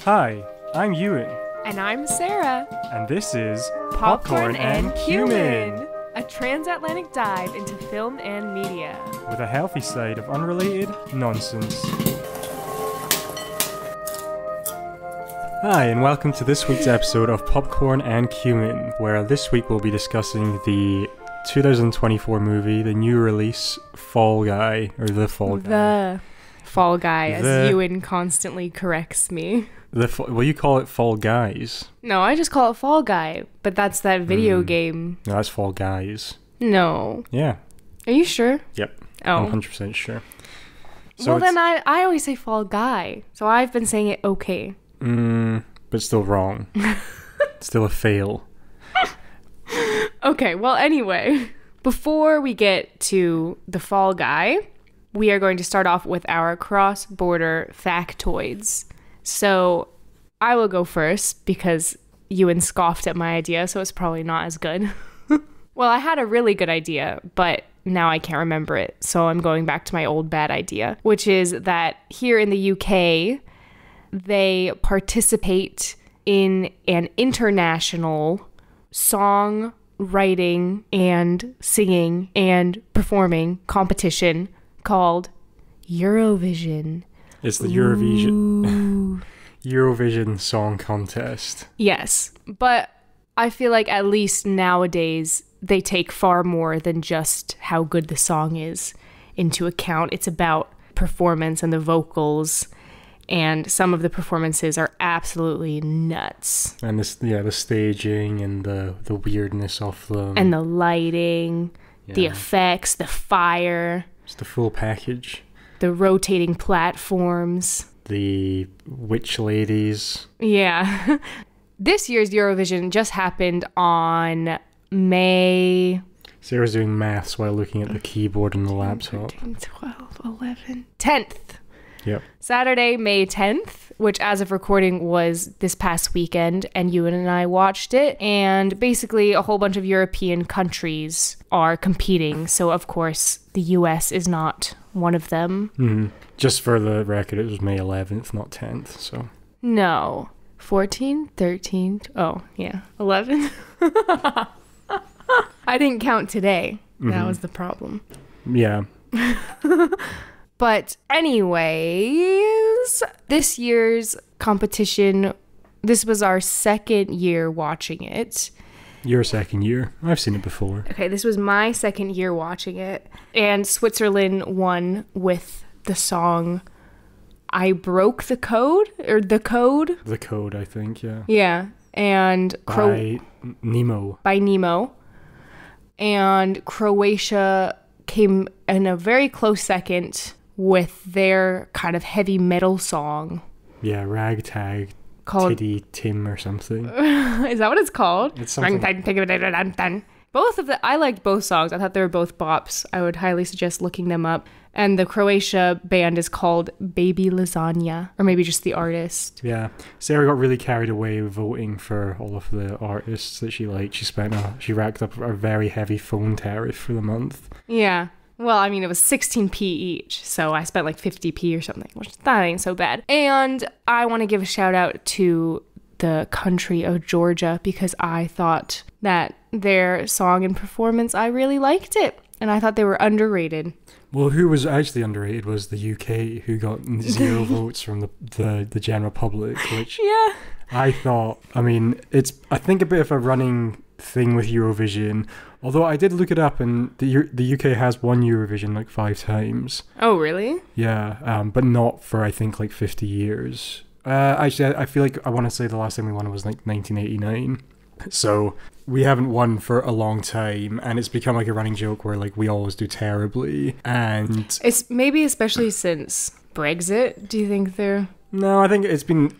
Hi, I'm Ewan, And I'm Sarah. and this is Popcorn and Cumin, a transatlantic dive into film and media. with a healthy side of unrelated nonsense. Hi, and welcome to this week's episode of Popcorn and Cumin, where this week we'll be discussing the 2024 movie, the new release, Fall Guy, or The Fall Guy. The Fall Guy, The- as Ewan constantly corrects me. Well, you call it Fall Guys. No, I just call it Fall Guy, but that's that video game. No, that's Fall Guys. No. Yeah. Are you sure? Yep. Oh. 100% sure. Well, then I always say Fall Guy, so I've been saying it okay. But still wrong. Still a fail. Okay, well, anyway, before we get to the Fall Guy, we are going to start off with our cross-border factoids. So I will go first because Ewan scoffed at my idea, so it's probably not as good. Well, I had a really good idea, but now I can't remember it, so I'm going back to my old bad idea, which is that here in the UK, they participate in an international song writing and singing and performing competition called Eurovision. It's the Eurovision Song Contest. Yes, but I feel like at least nowadays they take far more than just how good the song is into account. It's about performance and the vocals, and some of the performances are absolutely nuts. And the staging and the weirdness of them. And the lighting, the Yeah. effects, the fire, It's the full package. the rotating platforms. The witch ladies. Yeah. This year's Eurovision just happened on May Sarah's doing maths while looking at the keyboard on the laptop. 13, 12, 11, 10th. Yep. Saturday, May 10th, which as of recording was this past weekend, and Ewan and I watched it. And basically a whole bunch of European countries are competing. So of course the US is not one of them. Just for the record, it was May 11th, not 10th, so... No. 14, 13, oh yeah, 11. I didn't count today. That was the problem. Yeah. But anyways, this year's competition, this was our second year watching it. Your second year. I've seen it before. Okay, this was my second year watching it. And Switzerland won with the song I Broke the Code, or The Code. The Code, I think, yeah. Yeah, and By Nemo. by Nemo. And Croatia came in a very close second with their kind of heavy metal song Yeah, Ragtag. called... Tiddy Tim or something. Is that what it's called? It's something... Both of the... I liked both songs. I thought they were both bops. I would highly suggest looking them up. And the Croatia band is called Baby Lasagna. Or maybe just the artist. Yeah. Sarah got really carried away with voting for all of the artists that she liked. She racked up a very heavy phone tariff for the month. Yeah. Well, I mean, it was 16p each, so I spent like 50p or something, which that ain't so bad. And I want to give a shout out to the country of Georgia because I thought that their song and performance, I really liked it. And I thought they were underrated. Well, who was actually underrated was the UK, who got 0 votes from the general public, which Yeah. I thought, I mean, it's, I think, a bit of a running thing with Eurovision. Although I did look it up, and the UK has won Eurovision like 5 times. Oh, really? Yeah, but not for, I think, like 50 years. Actually, I feel like I want to say the last time we won was like 1989. So we haven't won for a long time, and it's become like a running joke where like we always do terribly. And It's maybe especially since Brexit. Do you think they're... no, I think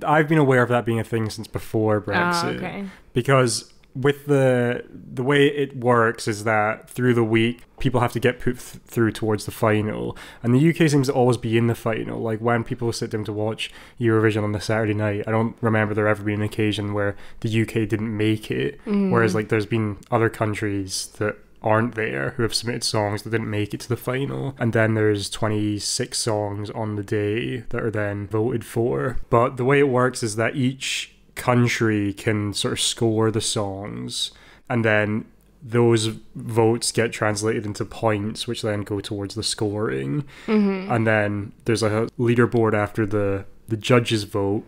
I've been aware of that being a thing since before Brexit. okay. Because with the way it works is that through the week people have to get put through towards the final, and the UK seems to always be in the final. Like when people sit down to watch Eurovision on the Saturday night, I don't remember there ever being an occasion where the UK didn't make it, whereas like there's been other countries that aren't there who have submitted songs that didn't make it to the final. And then there's 26 songs on the day that are then voted for. But the way it works is that each country can sort of score the songs, and then those votes get translated into points, which then go towards the scoring. And then there's like a leaderboard after the judges vote.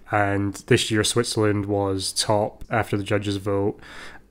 And this year Switzerland was top after the judges vote,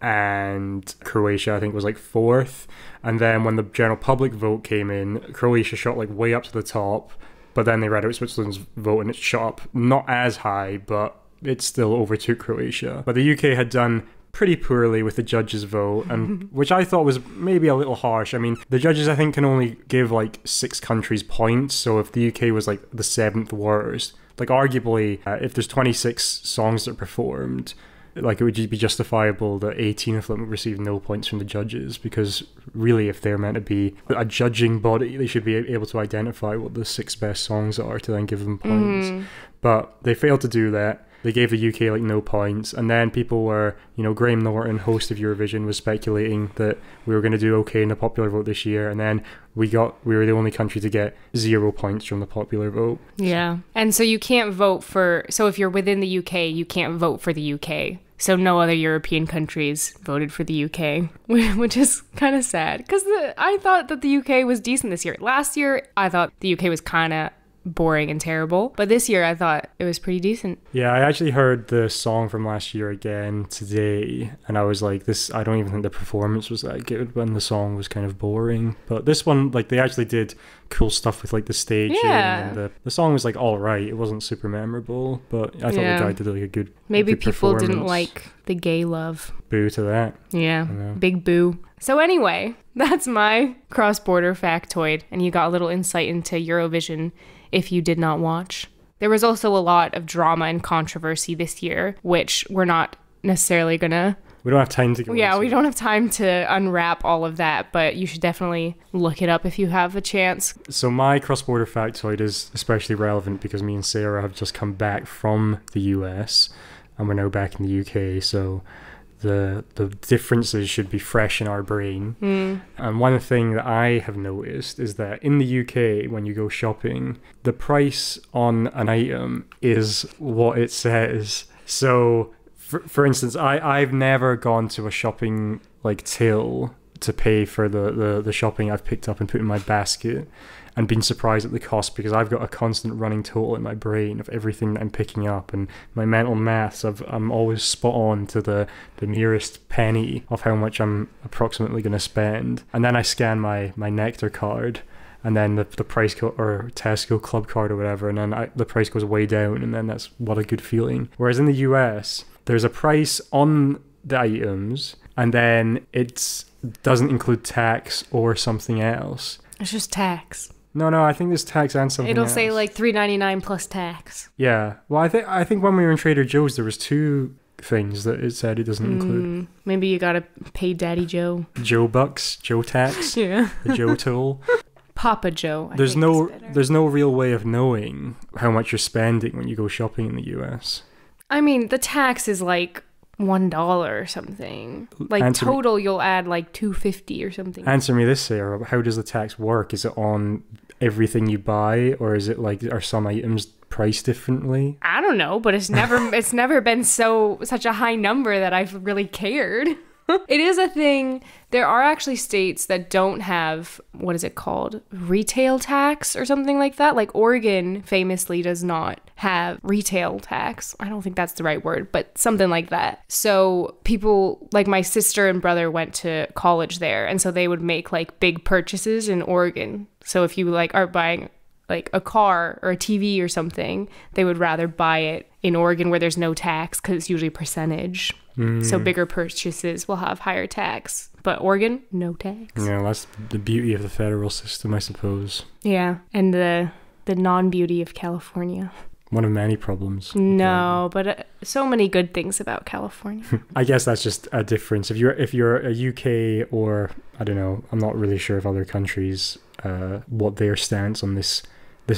and Croatia I think was like fourth. And then when the general public vote came in, Croatia shot like way up to the top, but then they read out Switzerland's vote and it shot up not as high, but it still overtook Croatia. But the UK had done pretty poorly with the judges' vote, and which I thought was maybe a little harsh. I mean, the judges I think can only give like 6 countries points, so if the UK was like the 7th worst, like arguably if there's 26 songs that are performed, like it would be justifiable that 18 of them would receive no points from the judges, because really if they're meant to be a judging body, they should be able to identify what the 6 best songs are to then give them points. But they failed to do that. They gave the UK like no points, and then people were, Graham Norton, host of Eurovision, was speculating that we were going to do okay in the popular vote this year, and then we were the only country to get 0 points from the popular vote. Yeah. And so you can't vote so if you're within the UK, you can't vote for the UK. So no other European countries voted for the UK, which is kind of sad, because I thought that the UK was decent this year. Last year, I thought the UK was kind of boring and terrible, but this year I thought it was pretty decent. Yeah, I actually heard the song from last year again today, and I was like, I don't even think the performance was that good when the song was kind of boring. But this one, like, they actually did cool stuff with like the staging, and the song was like all right. It wasn't super memorable, but I thought the guy did like a good Maybe good people didn't like the gay love. Boo to that. Yeah, big boo. So anyway, that's my cross-border factoid, and you got a little insight into Eurovision if you did not watch. There was also a lot of drama and controversy this year, which we're not necessarily gonna... We don't have time to go into. We don't have time to unwrap all of that, but you should definitely look it up if you have a chance. So my cross-border factoid is especially relevant because me and Sarah have just come back from the US, and we're now back in the UK, so the differences should be fresh in our brain. And one thing that I have noticed is that in the UK, when you go shopping, the price on an item is what it says. So for instance, I've never gone to a shopping like till to pay for the shopping I've picked up and put in my basket, and been surprised at the cost, because I've got a constant running total in my brain of everything that I'm picking up, and my mental maths, I'm always spot on to the nearest penny of how much I'm approximately going to spend. And then I scan my Nectar card, and then the price or Tesco Club card or whatever, and then the price goes way down, and then that's what a good feeling. Whereas in the US, there's a price on the items, and then it doesn't include tax or something else. It's just tax. No, I think there's tax and something else. It'll say like $3.99 plus tax. Yeah. Well, I think when we were in Trader Joe's, there was 2 things that it said it doesn't include. Maybe you gotta pay Daddy Joe. Joe Bucks, Joe Tax, yeah, the Joe Toll. Papa Joe. There's no real way of knowing how much you're spending when you go shopping in the US. I mean, the tax is like $1 or something. Like total, you'll add like $2.50 or something. Answer me this, Sarah. How does the tax work? Is it on everything you buy, or is it like, are some items priced differently? I don't know, but it's never been such a high number that I've really cared. It is a thing. There are actually states that don't have, what is it called? Retail tax or something like that. Like Oregon famously does not have retail tax. I don't think that's the right word, but something like that. So people, like my sister and brother went to college there, and so they would make like big purchases in Oregon. So if you like are buying like a car or a TV or something, they would rather buy it in Oregon where there's no tax, because it's usually percentage. So bigger purchases will have higher tax, but Oregon, no tax. Yeah, that's the beauty of the federal system, I suppose. Yeah, and the non-beauty of California. One of many problems. No, but so many good things about California. I guess that's just a difference. If you're a UK, or I don't know, I'm not really sure of other countries, what their stance on this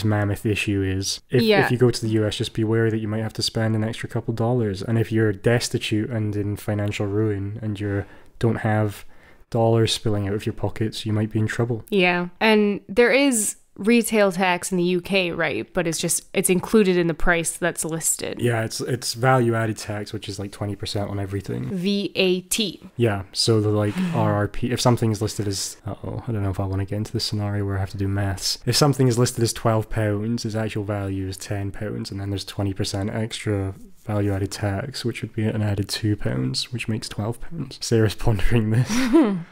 mammoth issue is. If you go to the US, just be wary that you might have to spend an extra couple dollars. And if you're destitute and in financial ruin and you don't have dollars spilling out of your pockets, you might be in trouble. Yeah. And there is retail tax in the UK, right? But it's included in the price that's listed. Yeah, it's value added tax, which is like 20% on everything. VAT. Yeah, so the like RRP, if something is listed as, I don't know if I want to get into this scenario where I have to do maths. If something is listed as £12, its actual value is £10, and then there's 20% extra value added tax, which would be an added £2, which makes £12. Sarah's pondering this.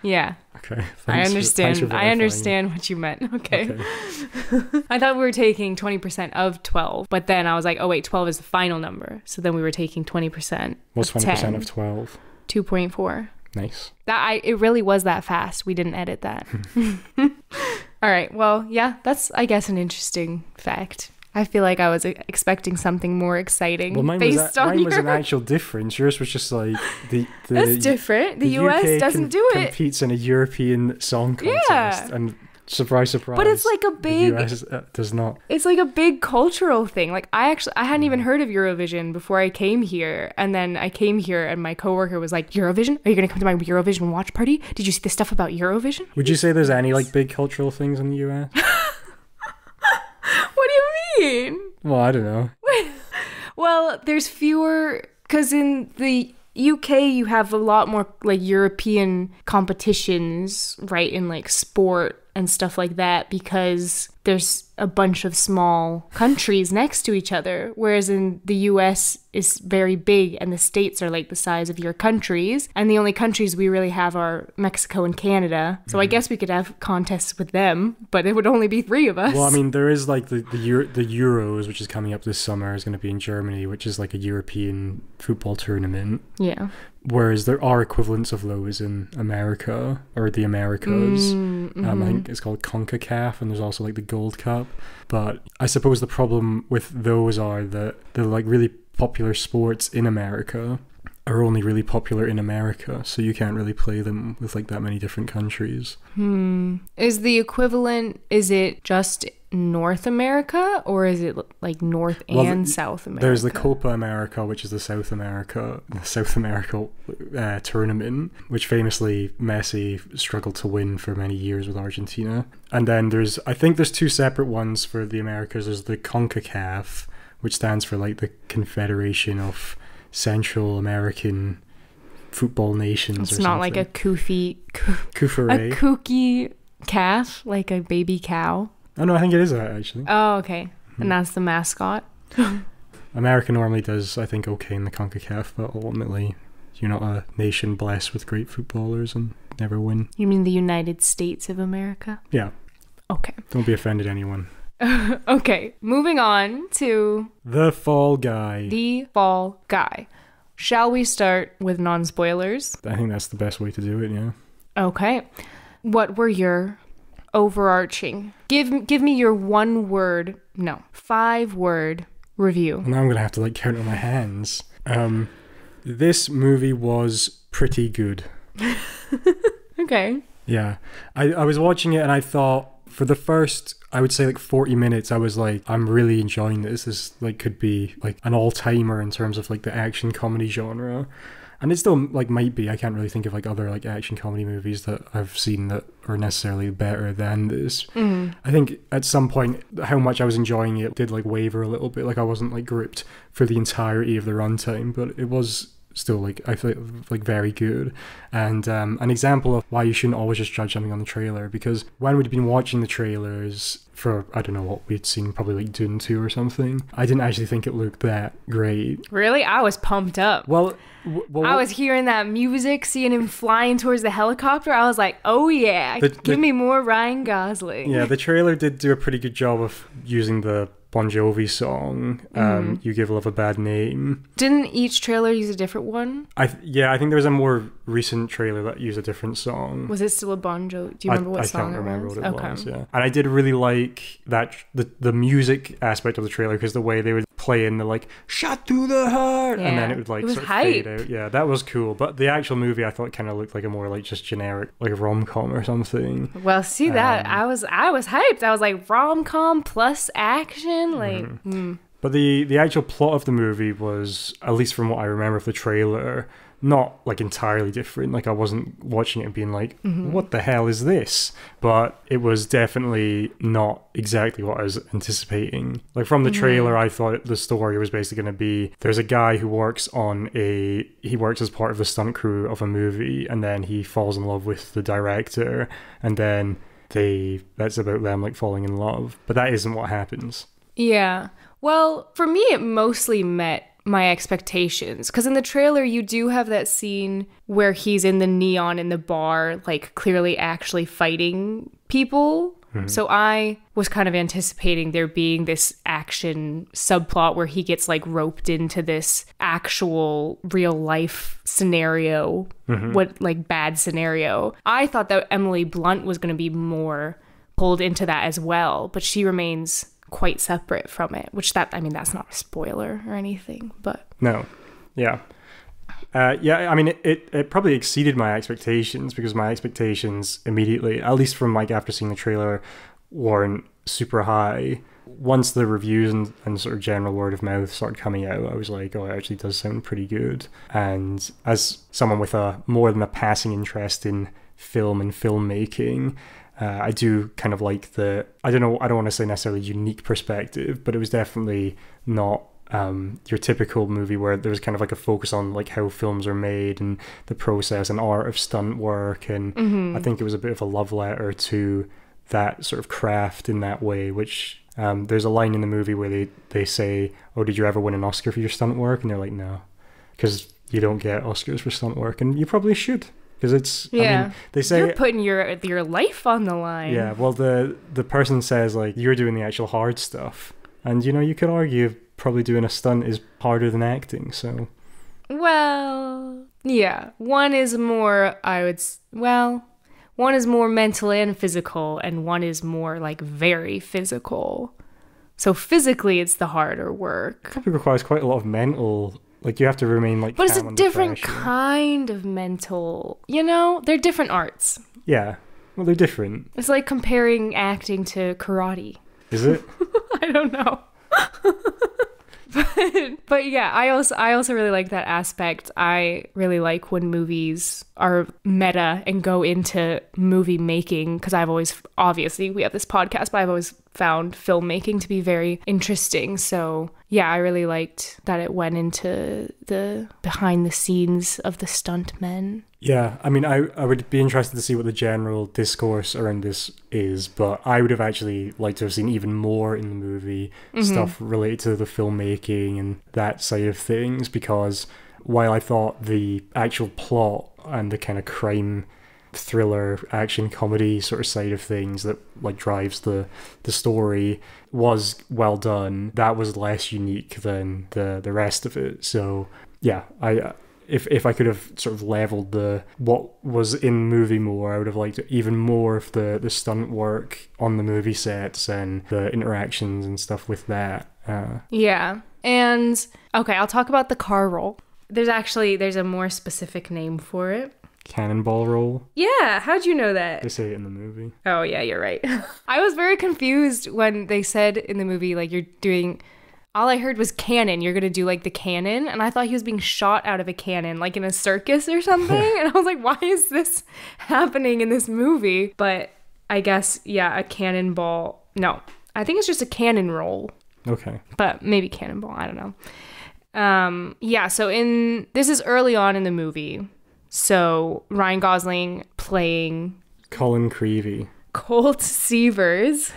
Yeah. Okay. I understand. I understand what you meant. Okay. I thought we were taking 20% of 12, but then I was like, oh wait, 12 is the final number. So then we were taking 20%. What's of 20% 10. of 12? 2.4. Nice. It really was that fast. We didn't edit that. All right. Well, yeah, that's, I guess, an interesting fact. I feel like I was expecting something more exciting. Well, mine was an actual difference. Yours was just like the That's different. The US UK doesn't do it. Competes in a European song contest, and surprise, surprise. But it's like a big. The US does not. It's like a big cultural thing. Like I hadn't even heard of Eurovision before I came here, and then I came here, and my coworker was like, "Eurovision? Are you going to come to my Eurovision watch party? Did you see the stuff about Eurovision?" Would you say there's any like big cultural things in the US? What do you mean? Well, I don't know. Well, there's fewer, because in the UK you have a lot more like European competitions, right, in like sport and stuff like that, because there's a bunch of small countries next to each other, whereas in the US is very big and the states are like the size of your countries, and the only countries we really have are Mexico and Canada. So I guess we could have contests with them, but it would only be 3 of us. Well, I mean, there is like the Euros, which is coming up this summer, is going to be in Germany, which is like a European football tournament. Yeah. Whereas there are equivalents of those in America, or the Americas. I think it's called CONCACAF, and there's also like the Gold Cup. But I suppose the problem with those are that the like really popular sports in America are only really popular in America, so you can't really play them with like that many different countries. Is the equivalent, is it just North America, or is it like North and South America? There's the Copa America, which is the South America tournament, which famously Messi struggled to win for many years with Argentina. And then I think there's 2 separate ones for the Americas. There's the CONCACAF, which stands for like the Confederation of Central American Football Nations. It's not like a kooky calf, like a baby cow. Oh no, I think it is that actually. Oh, okay. And that's the mascot. America normally does, I think, okay in the CONCACAF, but ultimately you're not a nation blessed with great footballers and never win. You mean the United States of America? Yeah. Okay. Don't be offended, anyone. Okay, moving on to The Fall Guy. The Fall Guy. Shall we start with non-spoilers? I think that's the best way to do it, yeah. Okay. What were your overarching? Give me your 5-word review. Now I'm going to have to like count on my hands. This movie was pretty good. Okay. Yeah. I was watching it and I thought, for the first, I would say like 40 minutes, I was like, I'm really enjoying this. This like could be like an all-timer in terms of like the action comedy genre. And it still like might be. I can't really think of like other like action comedy movies that I've seen that are necessarily better than this. I think at some point how much I was enjoying it did like waver a little bit. Like I wasn't like gripped for the entirety of the runtime, but it was still like I feel like very good. And an example of why you shouldn't always just judge something on the trailer, because when we'd been watching the trailers for, I don't know what we'd seen, probably like Dune 2 or something, I didn't actually think it looked that great. Really? I was pumped up. Well, I was hearing that music, seeing him flying towards the helicopter. I was like, oh yeah, give me more Ryan Gosling. Yeah, the trailer did do a pretty good job of using the Bon Jovi song, You Give Love a Bad Name. Didn't each trailer use a different one? I think there was a more recent trailer that used a different song. Was it still a Bon Jovi? Do you remember what song it was? I can't remember what it was, yeah. And I did really like that, the music aspect of the trailer, because the way they would play in the like, shot through the heart, and then it would like sort of fade out. Yeah, that was cool. But the actual movie I thought kind of looked like a more like just generic, like a rom-com or something. Well, see that, I was hyped. I was like, rom-com plus action, like But the actual plot of the movie was, at least from what I remember of the trailer, not like entirely different. Like I wasn't watching it and being like, what the hell is this? But it was definitely not exactly what I was anticipating. Like from the trailer, I thought the story was basically going to be, there's a guy who works as part of the stunt crew of a movie, and then he falls in love with the director, and then that's about them like falling in love. But that isn't what happens. Yeah. Well, for me, it mostly met my expectations, because in the trailer you do have that scene where he's in the neon in the bar, like clearly actually fighting people. So I was kind of anticipating there being this action subplot where he gets like roped into this actual real life scenario, what like bad scenario. I thought that Emily Blunt was going to be more pulled into that as well, but she remains quite separate from it, that's not a spoiler or anything, but no. Yeah. I mean, it probably exceeded my expectations, because my expectations immediately, at least from like after seeing the trailer, weren't super high. Once the reviews and sort of general word of mouth started coming out, I was like, oh, it actually does sound pretty good. And as someone with a more than a passing interest in film and filmmaking, I do kind of like I don't want to say necessarily unique perspective, but it was definitely not your typical movie where there was kind of like a focus on like how films are made and the process and art of stunt work. And I think it was a bit of a love letter to that sort of craft in that way, which there's a line in the movie where they say, oh, did you ever win an Oscar for your stunt work? And they're like, no, because you don't get Oscars for stunt work, and you probably should. Because it's, I mean, they say you're putting your life on the line. Yeah, well, the person says like, you're doing the actual hard stuff, and you could argue probably doing a stunt is harder than acting. So, well, yeah, one is more mental and physical, and one is more like very physical. So physically, it's the harder work. It probably requires quite a lot of mental. Like, you have to remain like. But it's a different kind of mental. They're different arts. Yeah, well, they're different. It's like comparing acting to karate. Is it? I don't know. But yeah, I also really like that aspect. I really like when movies are meta and go into movie making, because obviously we have this podcast, but I've always found filmmaking to be very interesting. So yeah, I really liked that it went into the behind the scenes of the stuntmen. Yeah, I mean, I would be interested to see what the general discourse around this is, but I would have actually liked to have seen even more in the movie, stuff related to the filmmaking and that side of things, because while I thought the actual plot and the kind of crime thriller action comedy sort of side of things that like drives the story was well done, that was less unique than the rest of it. So yeah, if I could have sort of leveled what was in the movie more, I would have liked even more of the stunt work on the movie sets and the interactions and stuff with that. Yeah. And okay, I'll talk about the car roll. There's a more specific name for it. Cannonball roll? Yeah, how'd you know that? They say it in the movie. Oh yeah, you're right. I was very confused when they said in the movie, like, you're doing... All I heard was cannon. You're going to do like the cannon. And I thought he was being shot out of a cannon, like in a circus or something. And I was like, why is this happening in this movie? But I guess, yeah, a cannonball. No, I think it's just a cannon roll. Okay. But maybe cannonball. I don't know. Yeah, so this is early on in the movie. So Ryan Gosling playing Colin Creevy. Colt Seavers.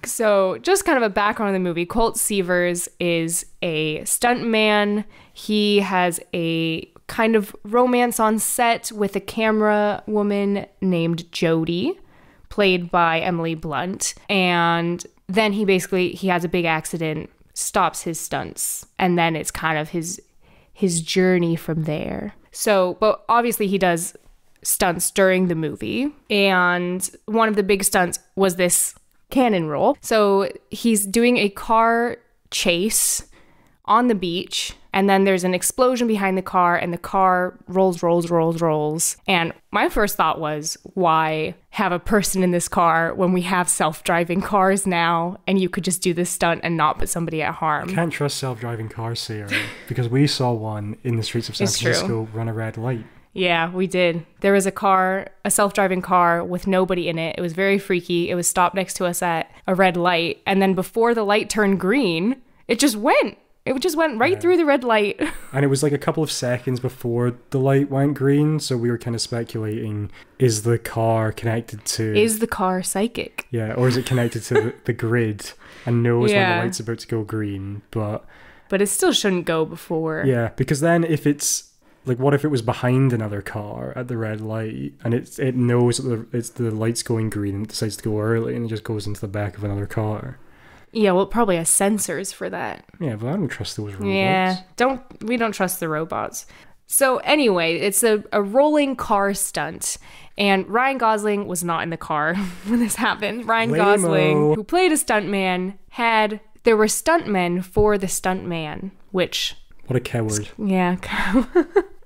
So just kind of a background on the movie. Colt Seavers is a stuntman. He has a kind of romance on set with a camera woman named Jody, played by Emily Blunt. And then he has a big accident, stops his stunts, and then it's kind of his journey from there. So, but obviously he does stunts during the movie, and one of the big stunts was this cannon roll. So he's doing a car chase on the beach And then there's an explosion behind the car, and the car rolls. And my first thought was, why have a person in this car when we have self-driving cars now, and you could just do this stunt and not put somebody at harm? I can't trust self-driving cars, Sarah, because we saw one in the streets of San Francisco run a red light. Yeah, we did. There was a self-driving car with nobody in it. It was very freaky. It was stopped next to us at a red light. And then before the light turned green, it just went. It just went right through the red light. And it was like a couple of seconds before the light went green. So we were kind of speculating, is the car connected to... Is the car psychic? Yeah, or is it connected to the grid and knows when the light's about to go green? But it still shouldn't go before. Yeah, because then if it's... Like, what if it was behind another car at the red light, and it knows that the light's going green and it decides to go early, and it just goes into the back of another car? Yeah, well, it probably has sensors for that. Yeah, but I don't trust those robots. Yeah, we don't trust the robots. So anyway, it's a rolling car stunt, and Ryan Gosling was not in the car when this happened. Ryan Gosling, who played a stuntman, there were stuntmen for the stuntman, which... What a coward. Yeah.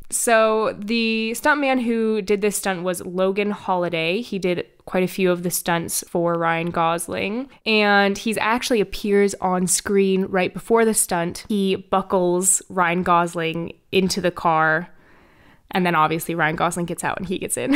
So the stuntman who did this stunt was Logan Holiday. He did quite a few of the stunts for Ryan Gosling. And he actually appears on screen right before the stunt. He buckles Ryan Gosling into the car. And then obviously Ryan Gosling gets out and he gets in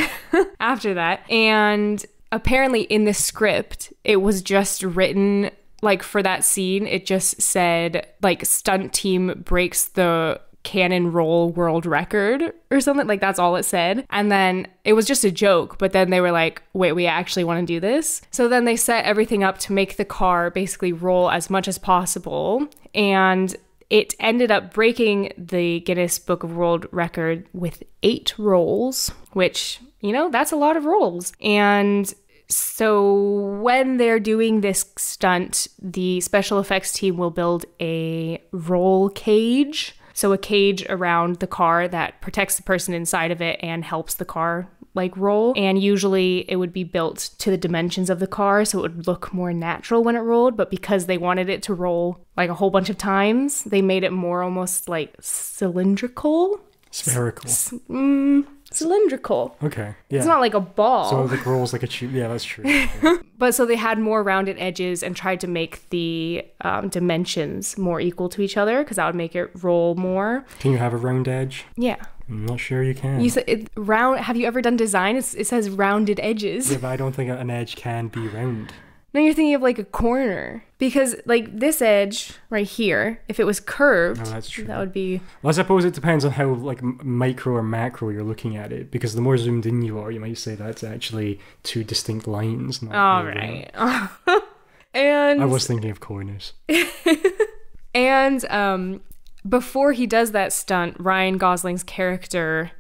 after that. And apparently in the script, it was just written... Like, for that scene, it just said, like, stunt team breaks the cannon roll world record or something. Like, that's all it said. And then it was just a joke. But then they were like, wait, we actually want to do this? So then they set everything up to make the car basically roll as much as possible. And it ended up breaking the Guinness Book of World Record with 8 rolls, which, that's a lot of rolls. And... So when they're doing this stunt, the special effects team will build a roll cage. So a cage around the car that protects the person inside of it and helps the car roll. And usually it would be built to the dimensions of the car, so it would look more natural when it rolled. But because they wanted it to roll a whole bunch of times, they made it more almost cylindrical. Spherical. Cylindrical. Okay. Yeah. It's not like a ball. So the rolls like a tube. Yeah, that's true. But so they had more rounded edges and tried to make the dimensions more equal to each other because that would make it roll more. Can you have a round edge? Yeah. I'm not sure you can. You said round. Have you ever done design? It says rounded edges. Yeah, but I don't think an edge can be round. No, you're thinking of a corner. Because this edge right here, if it was curved, that's true. That would be... Well, I suppose it depends on how micro or macro you're looking at it. Because the more zoomed in you are, you might say that's actually 2 distinct lines. All right. And... I was thinking of corners. And before he does that stunt, Ryan Gosling's character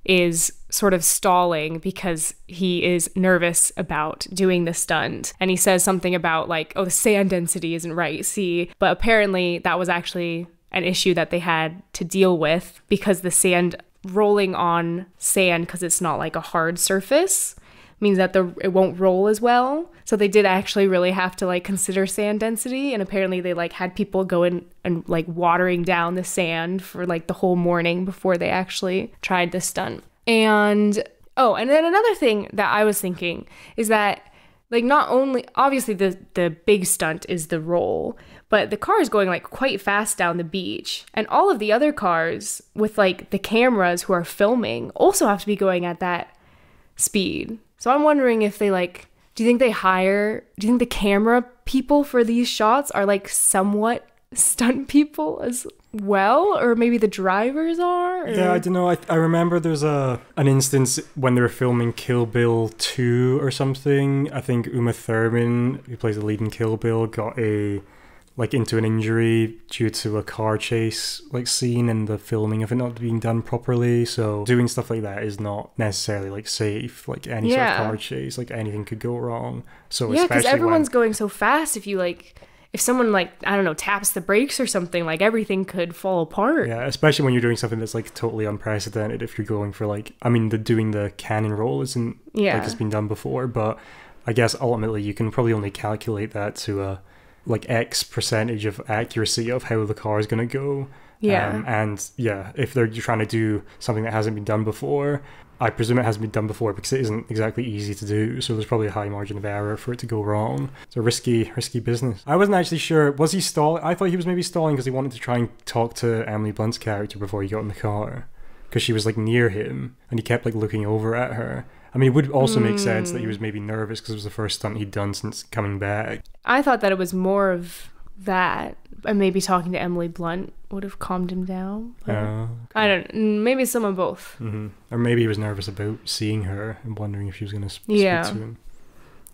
is sort of stalling because he is nervous about doing the stunt. And he says something about the sand density isn't right, see? But apparently that was actually an issue that they had to deal with because the sand rolling on sand, because it's not a hard surface, means that it won't roll as well. So they did actually really have to consider sand density, and apparently they had people go in and watering down the sand for the whole morning before they actually tried the stunt. And and then another thing that I was thinking is that not only obviously the big stunt is the roll, but the car is going quite fast down the beach, and all of the other cars with the cameras who are filming also have to be going at that speed. So I'm wondering if they do you think the camera people for these shots are somewhat stunt people as well, or maybe the drivers are? Or? Yeah, I don't know. I remember there's an instance when they were filming Kill Bill 2 or something. I think Uma Thurman, who plays the lead in Kill Bill, got into an injury due to a car chase scene and the filming of it not being done properly. So doing stuff like that is not necessarily safe. Any sort of car chase, anything could go wrong. So yeah, because everyone's going so fast. If you if someone I don't know, taps the brakes or something, everything could fall apart. Yeah, especially when you're doing something that's totally unprecedented. If you're going for doing the cannon roll isn't it's been done before, but I guess ultimately you can probably only calculate that to a X percentage of accuracy of how the car is going to go. Yeah. And yeah, if they're trying to do something that hasn't been done before, I presume it hasn't been done before because it isn't exactly easy to do. So there's probably a high margin of error for it to go wrong. It's a risky business. I wasn't actually sure. Was he stalling? I thought he was maybe stalling because he wanted to try and talk to Emily Blunt's character before he got in the car, because she was like near him and he kept like looking over at her. I mean, it would also make sense that he was maybe nervous because it was the first stunt he'd done since coming back. I thought that it was more of that, and maybe talking to Emily Blunt would have calmed him down. Okay. I don't. Maybe some of both. Mm-hmm. Or maybe he was nervous about seeing her and wondering if she was going to speak to him.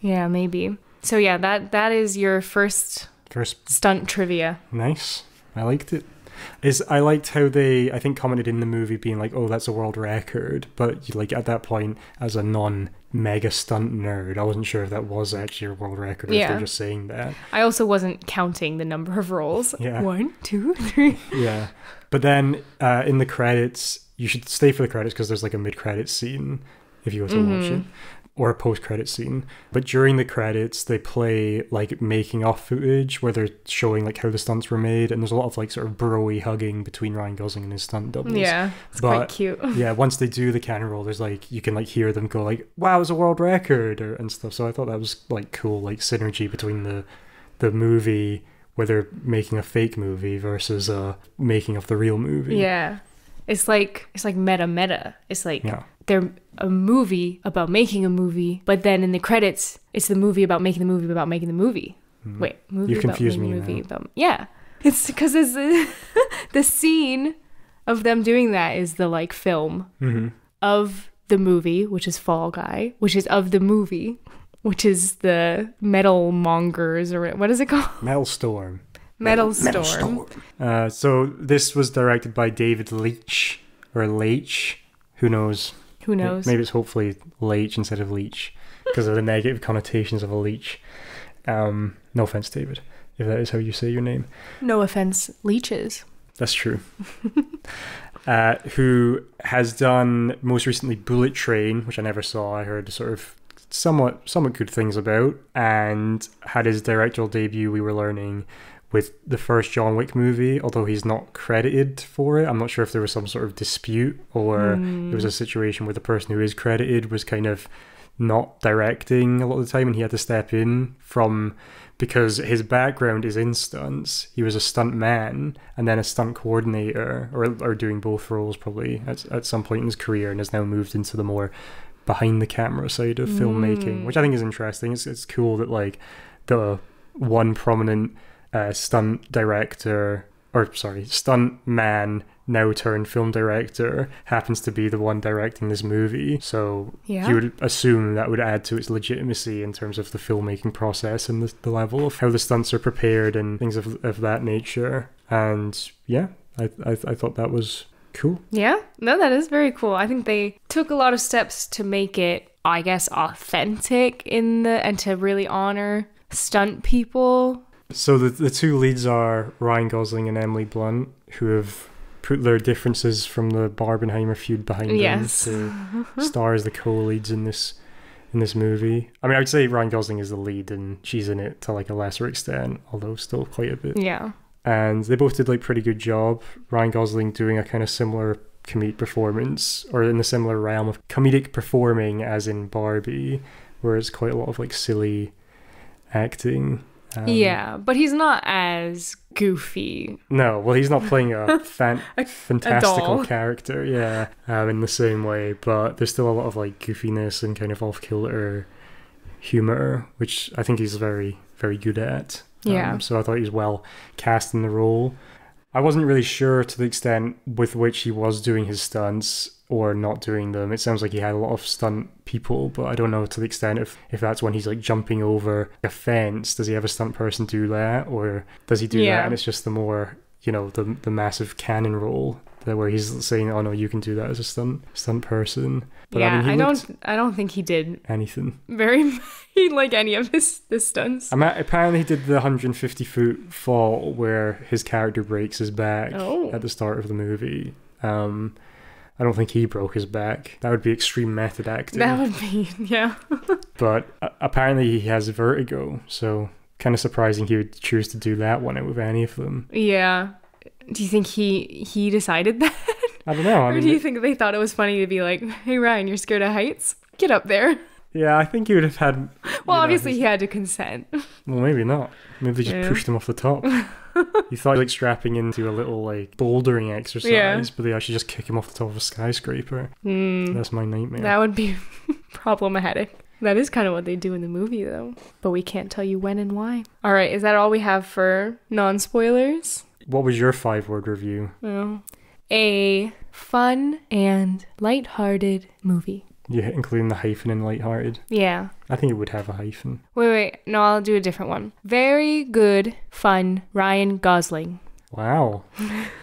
Yeah, maybe. So yeah, that is your first stunt trivia. Nice. I liked it. I liked how they, I think, commented in the movie being like, oh, that's a world record. But like at that point, as a non-mega stunt nerd, I wasn't sure if that was actually a world record or if they're just saying that. I also wasn't counting the number of rolls. Yeah. 1, 2, 3. Yeah. But then in the credits, you should stay for the credits because there's like a mid-credits scene if you were to watch it. Or a post-credit scene. But during the credits, they play like making of footage where they're showing like how the stunts were made, and there's a lot of like sort of bro-y hugging between Ryan Gosling and his stunt doubles. Yeah, it's quite cute. Yeah, once they do the camera roll, there's like, you can like hear them go like, wow, it's a world record and stuff. So I thought that was like cool, like synergy between the movie where they're making a fake movie versus making of the real movie. Yeah. It's like meta. It's like they're a movie about making a movie, but then in the credits, it's the movie about making the movie about making the movie. Wait, movie You've about confused making me the movie now. about... Yeah. It's because it's the scene of them doing that is the like film of the movie, which is Fall Guy, which is of the movie, which is the Metal Mongers, or what is it called? Metal Storm. Metal Storm. So this was directed by David Leitch, or Leitch. Who knows? Who knows? Maybe it's hopefully Leitch instead of Leech because of the negative connotations of a leech. No offense, David, if that is how you say your name. No offense, leeches. That's true. Who has done most recently Bullet Train, which I never saw. I heard sort of somewhat good things about, and had his directorial debut, we were learning, with the first John Wick movie, although he's not credited for it. I'm not sure if there was some sort of dispute or it was a situation where the person who is credited was kind of not directing a lot of the time and he had to step in because his background is in stunts. He was a stunt man and then a stunt coordinator, or doing both roles probably at some point in his career, and has now moved into the more behind the camera side of filmmaking, which I think is interesting. It's cool that like the one prominent stunt man now turned film director happens to be the one directing this movie. So you would assume that would add to its legitimacy in terms of the filmmaking process and the level of how the stunts are prepared and things of that nature. And yeah, I thought that was cool. Yeah, no, that is very cool. I think they took a lot of steps to make it, I guess, authentic and to really honor stunt people. So the two leads are Ryan Gosling and Emily Blunt, who have put their differences from the Barbenheimer feud behind them to star as the co-leads in this movie. I mean, I would say Ryan Gosling is the lead and she's in it to like a lesser extent, although still quite a bit. Yeah. And they both did like pretty good job. Ryan Gosling doing a kind of similar comedic performance, or in the similar realm of comedic performing as in Barbie, where it's quite a lot of like silly acting. Yeah, but he's not as goofy. No, well, he's not playing a fantastical character, in the same way, but there's still a lot of like goofiness and kind of off-kilter humor, which I think he's very, very good at. So I thought he was well cast in the role. I wasn't really sure to the extent with which he was doing his stunts or not doing them. It sounds like he had a lot of stunt people, but I don't know to the extent if that's when he's like jumping over a fence. Does he have a stunt person do that, or does he do that and it's just the more, the massive cannon roll where he's saying, oh no, you can do that as a stunt person. But I don't think he did anything very like any of his stunts. Apparently he did the 150-foot fall where his character breaks his back at the start of the movie. I don't think he broke his back. That would be extreme method acting. That would be, yeah. But apparently he has vertigo, so kind of surprising he would choose to do that one out of any of them. Yeah. Do you think he decided that? I don't know. I Or mean, do you think they thought it was funny to be like, hey, Ryan, you're scared of heights? Get up there. yeah, I think he would have had. Well, you know, obviously his- he had to consent. Well, maybe not. Maybe they just Yeah. pushed him off the top. You thought like strapping into a little like bouldering exercise, Yeah. but they actually just kick him off the top of a skyscraper. Hmm. That's my nightmare. That would be problematic. That is kind of what they do in the movie, though. But we can't tell you when and why. All right, is that all we have for non-spoilers? What was your 5-word review? Well, a fun and lighthearted movie. Yeah, including the hyphen in lighthearted. Yeah. I think it would have a hyphen. Wait. No, I'll do a different one. Very good, fun, Ryan Gosling. Wow.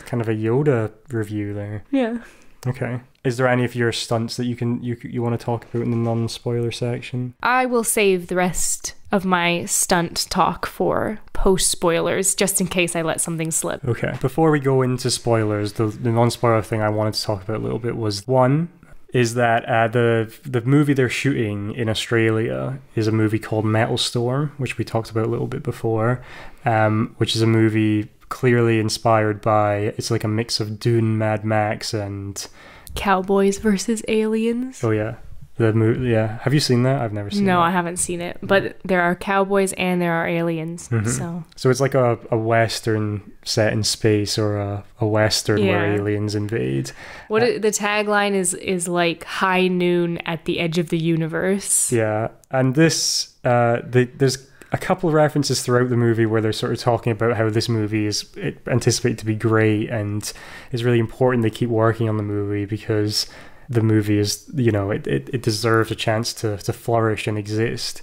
Kind of a Yoda review there. Yeah. Okay. Is there any of your stunts that you want to talk about in the non-spoiler section? I will save the rest of my stunt talk for post-spoilers, just in case I let something slip. Okay. Before we go into spoilers, the non-spoiler thing I wanted to talk about a little bit was, one, is that the movie they're shooting in Australia is a movie called Metal Storm, which we talked about a little bit before, which is a movie clearly inspired by, it's like a mix of Dune, Mad Max, and... Cowboys versus aliens. Oh, yeah. The movie, yeah. Have you seen that? I've never seen No, that. I haven't seen it. But there are cowboys and there are aliens. So So it's like a Western set in space, or a Western where Yeah. aliens invade. the tagline is like high noon at the edge of the universe. Yeah, and this there's a couple of references throughout the movie where they're sort of talking about how this movie is anticipated to be great, and it's really important they keep working on the movie because the movie is, you know, it deserves a chance to flourish and exist.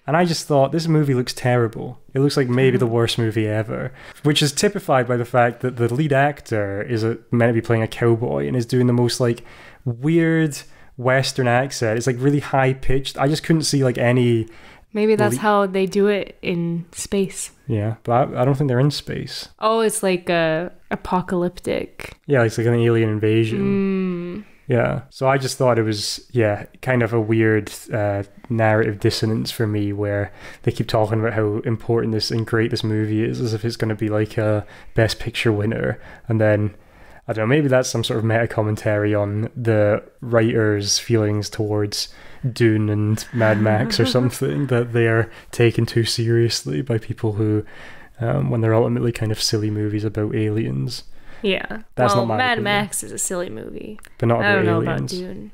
And I just thought, this movie looks terrible. It looks like maybe the worst movie ever, which is typified by the fact that the lead actor is meant to be playing a cowboy and is doing the most like weird Western accent. It's like really high pitched. I just couldn't see like any. Maybe that's how they do it in space. Yeah, but I don't think they're in space. Oh, it's like a apocalyptic. Yeah, it's like an alien invasion. Yeah, so I just thought it was, kind of a weird narrative dissonance for me, where they keep talking about how important this and great this movie is, as if it's going to be like a Best Picture winner, and then, I don't know, maybe that's some sort of meta commentary on the writer's feelings towards Dune and Mad Max or something, that they are taken too seriously by people who, when they're ultimately kind of silly movies about aliens. Yeah. That's well, not my Mad opinion. Max is a silly movie. But not I about don't know aliens. about Dune.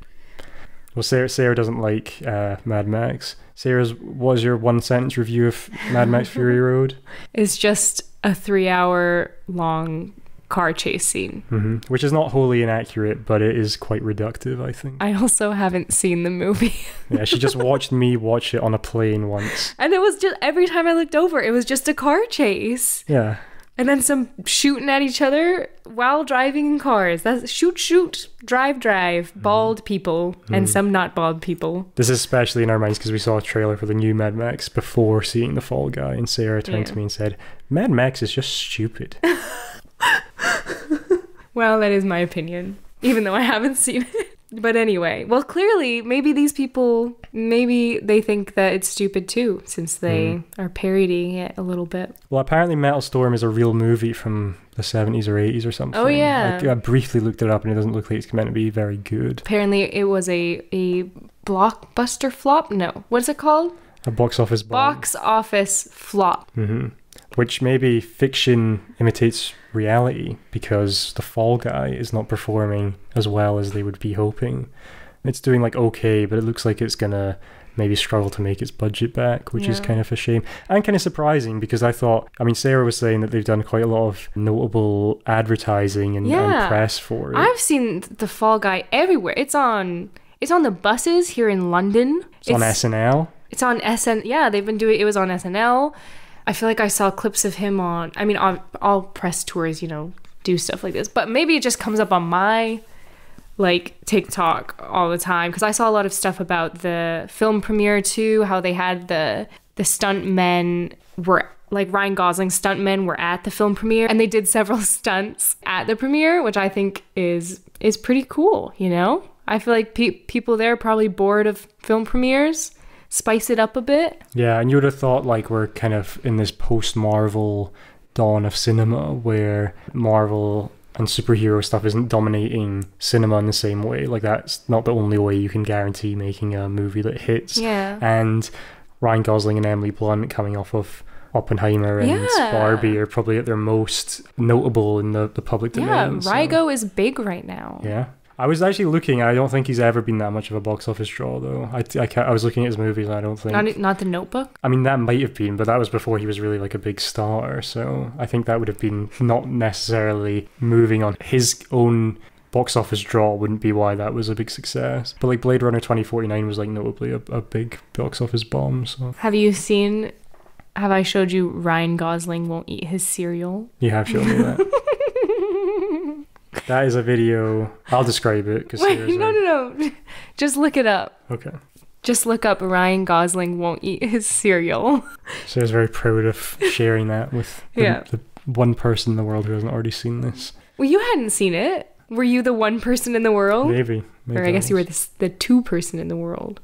Well, Sarah doesn't like Mad Max. What was your one sentence review of Mad Max Fury Road? It's just a 3-hour long car chase scene. Which is not wholly inaccurate, but it is quite reductive, I think. I also haven't seen the movie. Yeah, she just watched me watch it on a plane once. And it was just, every time I looked over, it was just a car chase. Yeah. And then some shooting at each other while driving in cars. That's shoot, drive, bald people, and some not bald people. This is especially in our minds because we saw a trailer for the new Mad Max before seeing The Fall Guy, and Sarah turned to me and said, Mad Max is just stupid. Well, that is my opinion, even though I haven't seen it. But anyway, well, clearly, maybe these people, maybe they think that it's stupid too, since they are parodying it a little bit. Well, apparently Metal Storm is a real movie from the 70s or 80s or something. Oh, yeah. I briefly looked it up, and it doesn't look like it's meant to be very good. Apparently, it was a blockbuster flop? No. What's it called? A box office bomb. Box office flop. Which maybe fiction imitates reality, because The Fall Guy is not performing as well as they would be hoping. It's doing like okay, but it looks like it's gonna maybe struggle to make its budget back, which is kind of a shame. And kind of surprising, because Sarah was saying that they've done quite a lot of notable advertising and press for it. I've seen The Fall Guy everywhere. It's on the buses here in London. It's on SNL. It's on SN. Yeah, they've been doing it. Was on SNL. I feel like I saw clips of him on. I mean, all press tours, do stuff like this. But maybe it just comes up on my TikTok all the time, because I saw a lot of stuff about the film premiere too. How they had the stunt men were like Ryan Gosling stuntmen were at the film premiere, and they did several stunts at the premiere, which I think is pretty cool. I feel like people there are probably bored of film premieres. Spice it up a bit. Yeah, and you would have thought we're kind of in this post-Marvel dawn of cinema where Marvel and superhero stuff isn't dominating cinema in the same way. Like, that's not the only way you can guarantee making a movie that hits. Yeah. And Ryan Gosling and Emily Blunt coming off of Oppenheimer and Barbie are probably at their most notable in the public domain. Yeah, Rygo is big right now. Yeah. I was actually looking. I don't think he's ever been that much of a box office draw, though. I was looking at his movies, and I don't think... Not The Notebook? I mean, that might have been, but that was before he was really like a big star, so I think that would have been not necessarily moving on. His own box office draw wouldn't be why that was a big success. But like Blade Runner 2049 was like notably a big box office bomb, so... Have I showed you Ryan Gosling won't eat his cereal? You have shown me that. That is a video. I'll describe it. Wait, no. Just look it up. Okay. Just look up Ryan Gosling won't eat his cereal. Sarah's very proud of sharing that with the one person in the world who hasn't already seen this. Well, you hadn't seen it. Were you the one person in the world? Maybe Or I guess you were the two person in the world.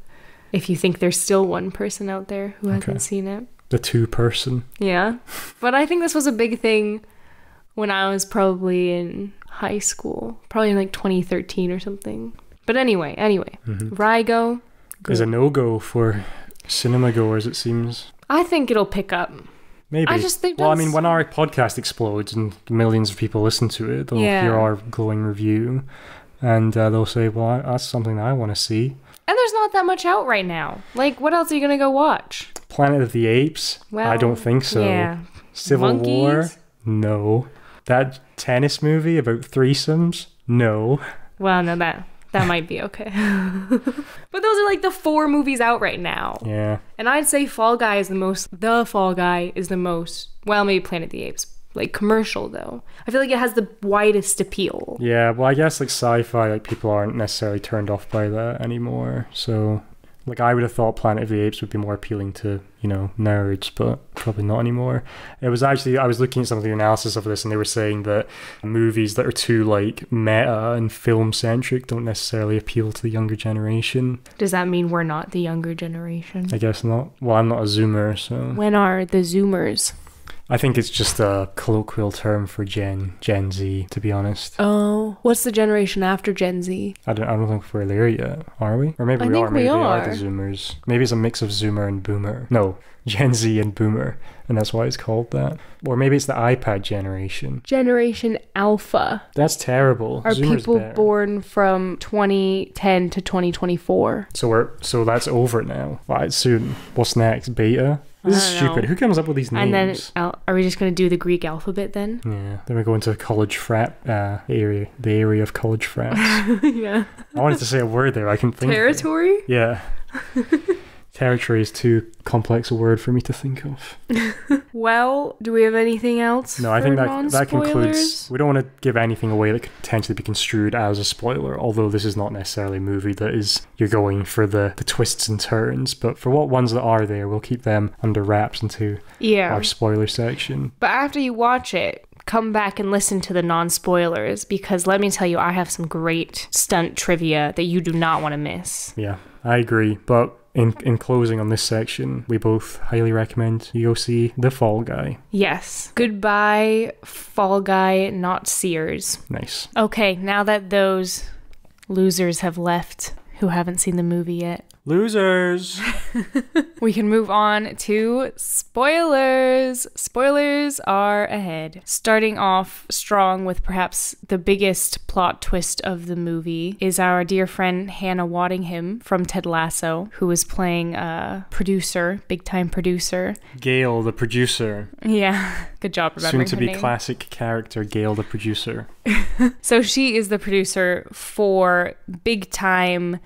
If you think there's still one person out there who hasn't seen it. The two person. Yeah. But I think this was a big thing when I was probably in high school. Probably in like 2013 or something. But anyway. Rygo. Is a no-go for cinema goers, it seems. I think it'll pick up. Maybe. I just think well, I mean, when our podcast explodes and millions of people listen to it, they'll hear our glowing review and they'll say, well, that's something that I want to see. And there's not that much out right now. Like, what else are you going to go watch? Planet of the Apes? Well, I don't think so. Yeah. Civil Monkeys? War? No. That tennis movie about threesomes? No. Well, no, that might be okay. But those are like the 4 movies out right now. Yeah. And I'd say Fall Guy is the most, well, maybe Planet of the Apes. Like, commercial, though. I feel like it has the widest appeal. Yeah, well, I guess, like, sci-fi, like, people aren't necessarily turned off by that anymore. So, like, I would have thought Planet of the Apes would be more appealing to, nerds, but probably not anymore. It was actually, I was looking at some of the analysis of this, and they were saying that movies that are too, like, meta and film-centric don't necessarily appeal to the younger generation. Does that mean we're not the younger generation? I guess not. Well, I'm not a Zoomer, so... When are the Zoomers? I think it's just a colloquial term for Gen Z, to be honest. Oh, what's the generation after Gen Z? I don't think we're there yet, are we? Or maybe I we think are. Maybe we they are are. the Zoomers. Maybe it's a mix of Zoomer and Boomer. No, Gen Z and Boomer, and that's why it's called that. Or maybe it's the iPad generation. Generation Alpha. That's terrible. Are Zoomer's people better. born from 2010 to 2024? So that's over now. Right, soon. What's next? Beta? This is I don't stupid. know. Who comes up with these names? And then, are we just going to do the Greek alphabet then? Yeah. Then we go into college frat area. The area of college frats. Yeah. I wanted to say a word there. I can think. Territory? Yeah. Territory is too complex a word for me to think of. Well, do we have anything else? No, I think that non-spoilers? concludes. We don't want to give anything away that could potentially be construed as a spoiler, although this is not necessarily a movie that is you're going for the twists and turns. But for what ones that are there, we'll keep them under wraps into our spoiler section. But after you watch it, come back and listen to the non-spoilers, because let me tell you, I have some great stunt trivia that you do not want to miss. Yeah, I agree. But in closing on this section, we both highly recommend you go see The Fall Guy. Yes. Goodbye, Fall Guy, not Sears. Nice. Okay, now that those losers have left who haven't seen the movie yet, Losers! we can move on to spoilers. Spoilers are ahead. Starting off strong with perhaps the biggest plot twist of the movie is our dear friend Hannah Waddingham from Ted Lasso, who is playing a producer, big-time producer. Gail, the producer. Yeah, good job remembering Soon to her be name. classic character, Gail, the producer. So she is the producer for big-time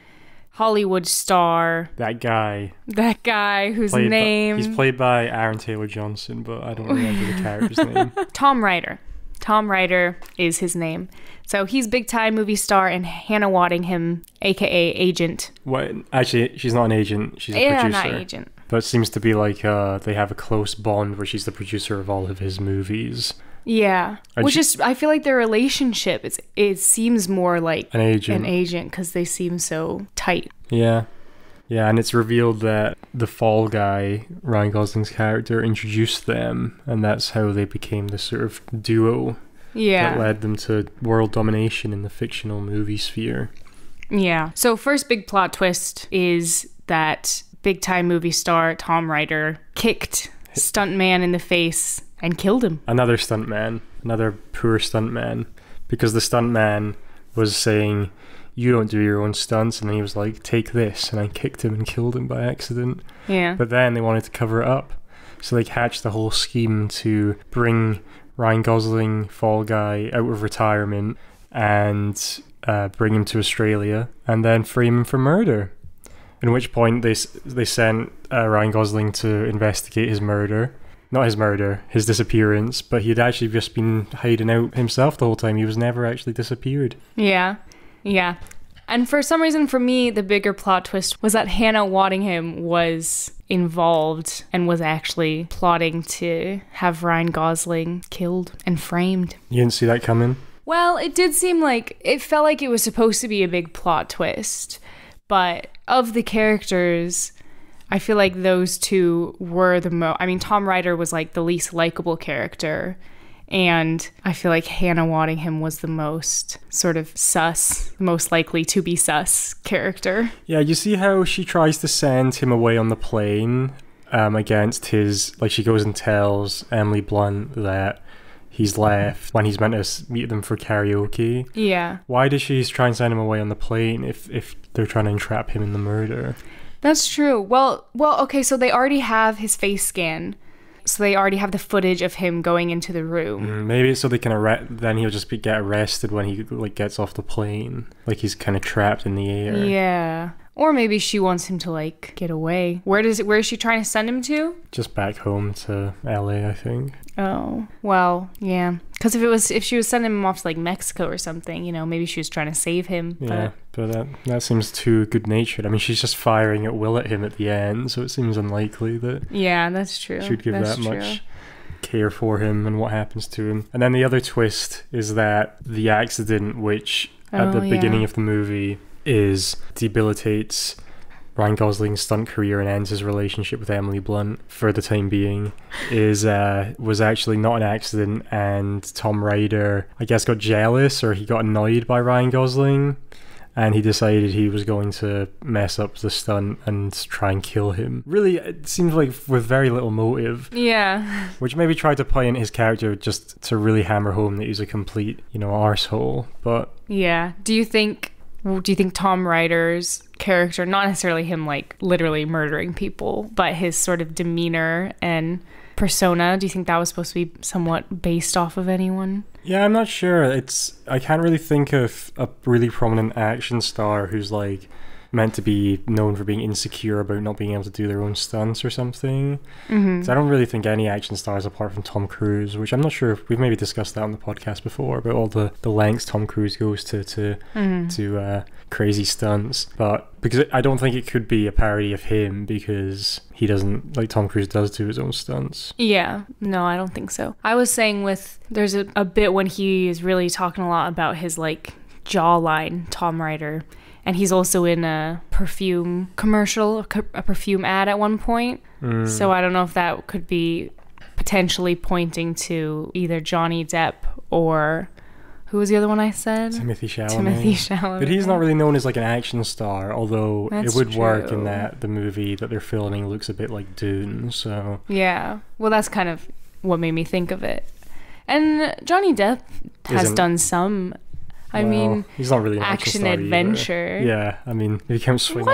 Hollywood star. That guy. That guy whose name... He's played by Aaron Taylor Johnson, but I don't remember the character's name. Tom Ryder. Tom Ryder is his name. So he's big-time movie star, and Hannah Waddingham, a.k.a. agent. What? Actually, she's not an agent. She's a Yeah, producer. not agent. But it seems to be like they have a close bond where she's the producer of all of his movies. Yeah. And Which is, I feel like their relationship, it seems more like An agent. because they seem so tight. Yeah. Yeah, and it's revealed that the Fall Guy, Ryan Gosling's character, introduced them, and that's how they became the sort of duo Yeah. that led them to world domination in the fictional movie sphere. Yeah. So first big plot twist is that big time movie star Tom Ryder kicked stuntman in the face and killed him. Another stuntman, another poor stuntman, because the stuntman was saying, "You don't do your own stunts," and then he was like, "Take this," and I kicked him and killed him by accident. Yeah. But then they wanted to cover it up, so they hatched the whole scheme to bring Ryan Gosling, Fall Guy, out of retirement and bring him to Australia and then frame him for murder. At which point they sent Ryan Gosling to investigate his murder. Not his murder, his disappearance, but he'd actually just been hiding out himself the whole time. He was never actually disappeared. Yeah. Yeah. And for some reason, for me, the bigger plot twist was that Hannah Waddingham was involved and was actually plotting to have Ryan Gosling killed and framed. You didn't see that coming? Well, it did seem like, it felt like it was supposed to be a big plot twist. But of the characters, I feel like those two were the most... I mean, Tom Ryder was like the least likable character. And I feel like Hannah Waddingham was the most sort of sus, most likely to be sus character. Yeah, you see how she tries to send him away on the plane against his... Like, she goes and tells Emily Blunt that he's left when he's meant to meet them for karaoke. Yeah. Why does she try and send him away on the plane if they're trying to entrap him in the murder? That's true. Well, okay, so they already have his face scan. So they already have the footage of him going into the room. Maybe it's so they can then he'll just get arrested when he like gets off the plane. Like he's kind of trapped in the air. Yeah. Or maybe she wants him to like get away. Where is she trying to send him to? Just back home to LA, I think. Oh, well, yeah. Because if she was sending him off to like Mexico or something, you know, maybe she was trying to save him. Yeah, but that seems too good-natured. I mean, she's just firing at will at him at the end, so it seems unlikely that yeah, that's true. She'd give that's that true. much care for him and what happens to him. And then the other twist is that the accident, which at the beginning of the movie debilitates Ryan Gosling's stunt career and ends his relationship with Emily Blunt for the time being, was actually not an accident, and Tom Ryder, I guess, got jealous or he got annoyed by Ryan Gosling, and he decided he was going to mess up the stunt and try and kill him. Really, it seems like with very little motive. Yeah. Which maybe tried to play in his character just to really hammer home that he's a complete, arsehole. But yeah. Do you think Tom Ryder's character, not necessarily him like literally murdering people, but his sort of demeanor and persona, do you think that was supposed to be somewhat based off of anyone? Yeah, I'm not sure. I can't really think of a really prominent action star who's like meant to be known for being insecure about not being able to do their own stunts or something. Mm-hmm. So I don't really think any action stars apart from Tom Cruise, which I'm not sure if we've maybe discussed that on the podcast before, about all the lengths Tom Cruise goes to crazy stunts. But because I don't think it could be a parody of him, because he doesn't, like Tom Cruise does do his own stunts. Yeah, no, I don't think so. I was saying there's a bit when he is really talking a lot about his like jawline, Tom Ryder. And he's also in a perfume commercial, a perfume ad at one point. So I don't know if that could be potentially pointing to either Johnny Depp or... Who was the other one I said? Timothy Chalamet. But he's not really known as like an action star, although it would work in that the movie that they're filming looks a bit like Dune, so... Yeah. Well, that's kind of what made me think of it. And Johnny Depp has done some... I mean, he's not really an action adventure. Either. Yeah, I mean, he can swing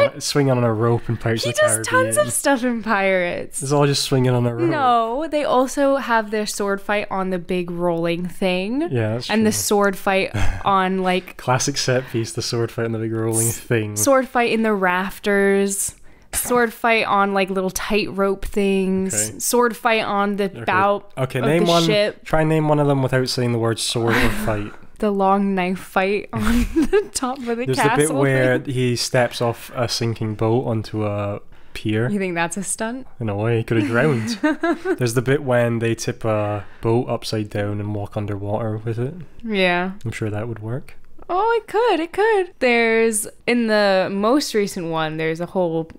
on a rope in Pirates of the Caribbean. He does tons of stuff in Pirates. It's all just swinging on a rope. No, they also have their sword fight on the big rolling thing. Yeah, that's true. And the sword fight on like... Classic set piece, the sword fight on the big rolling thing. Sword fight in the rafters. Sword fight on like little tightrope things. Okay. Sword fight on the bow of the ship. Try and name one of them without saying the word sword or fight. The long knife fight on the top of the castle. There's the bit where he steps off a sinking boat onto a pier. You think that's a stunt? In a way, he could have drowned. There's the bit when they tip a boat upside down and walk underwater with it. Yeah. I'm sure that would work. Oh, it could. There's, in the most recent one, there's a whole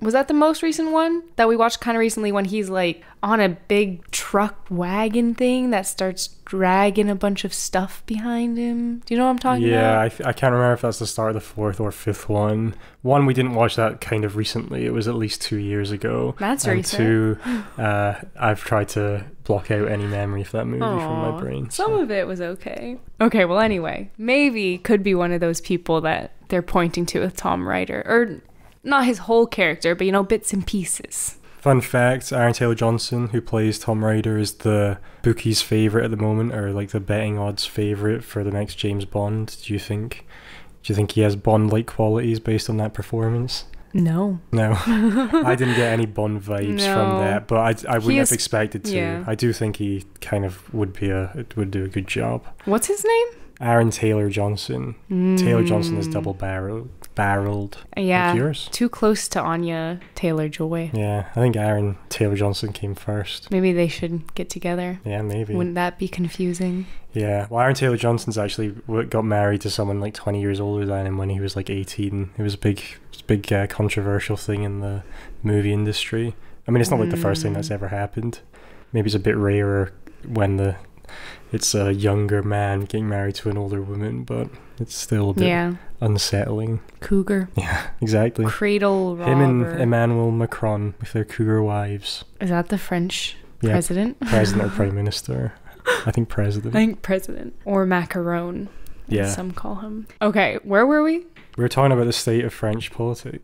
was that the most recent one that we watched kind of recently, when he's like on a big truck wagon thing that starts dragging a bunch of stuff behind him? Do you know what I'm talking about? Yeah, I can't remember if that's the start of the fourth or fifth one. One, we didn't watch that kind of recently. It was at least 2 years ago. That's and recent. Two, I've tried to block out any memory of that movie from my brain. Some of it was okay. Okay, well, anyway, maybe could be one of those people that they're pointing to with Tom Ryder. Or not his whole character, but, you know, bits and pieces. Fun fact, Aaron Taylor-Johnson, who plays Tom Ryder, is the bookies' favourite at the moment, or like the betting odds favourite for the next James Bond. Do you think he has Bond-like qualities based on that performance? No. I didn't get any Bond vibes from that, but I wouldn't have expected to. Yeah. I do think he kind of would do a good job. What's his name? Aaron Taylor-Johnson. Taylor-Johnson is double-barreled. Yeah. Like yours? Too close to Anya Taylor-Joy. Yeah, I think Aaron Taylor-Johnson came first. Maybe they should get together. Yeah, maybe. Wouldn't that be confusing? Yeah, well, Aaron Taylor-Johnson's actually got married to someone like 20 years older than him when he was like 18. It was a big controversial thing in the movie industry. I mean, it's not like the first thing that's ever happened. Maybe it's a bit rarer when it's a younger man getting married to an older woman, but it's still a bit unsettling. Cougar. Yeah, exactly. Cradle robber. Him and Emmanuel Macron with their cougar wives. Is that the French president? President or prime minister. I think president. Or macaron, as some call him. Okay, where were we? We were talking about the state of French politics.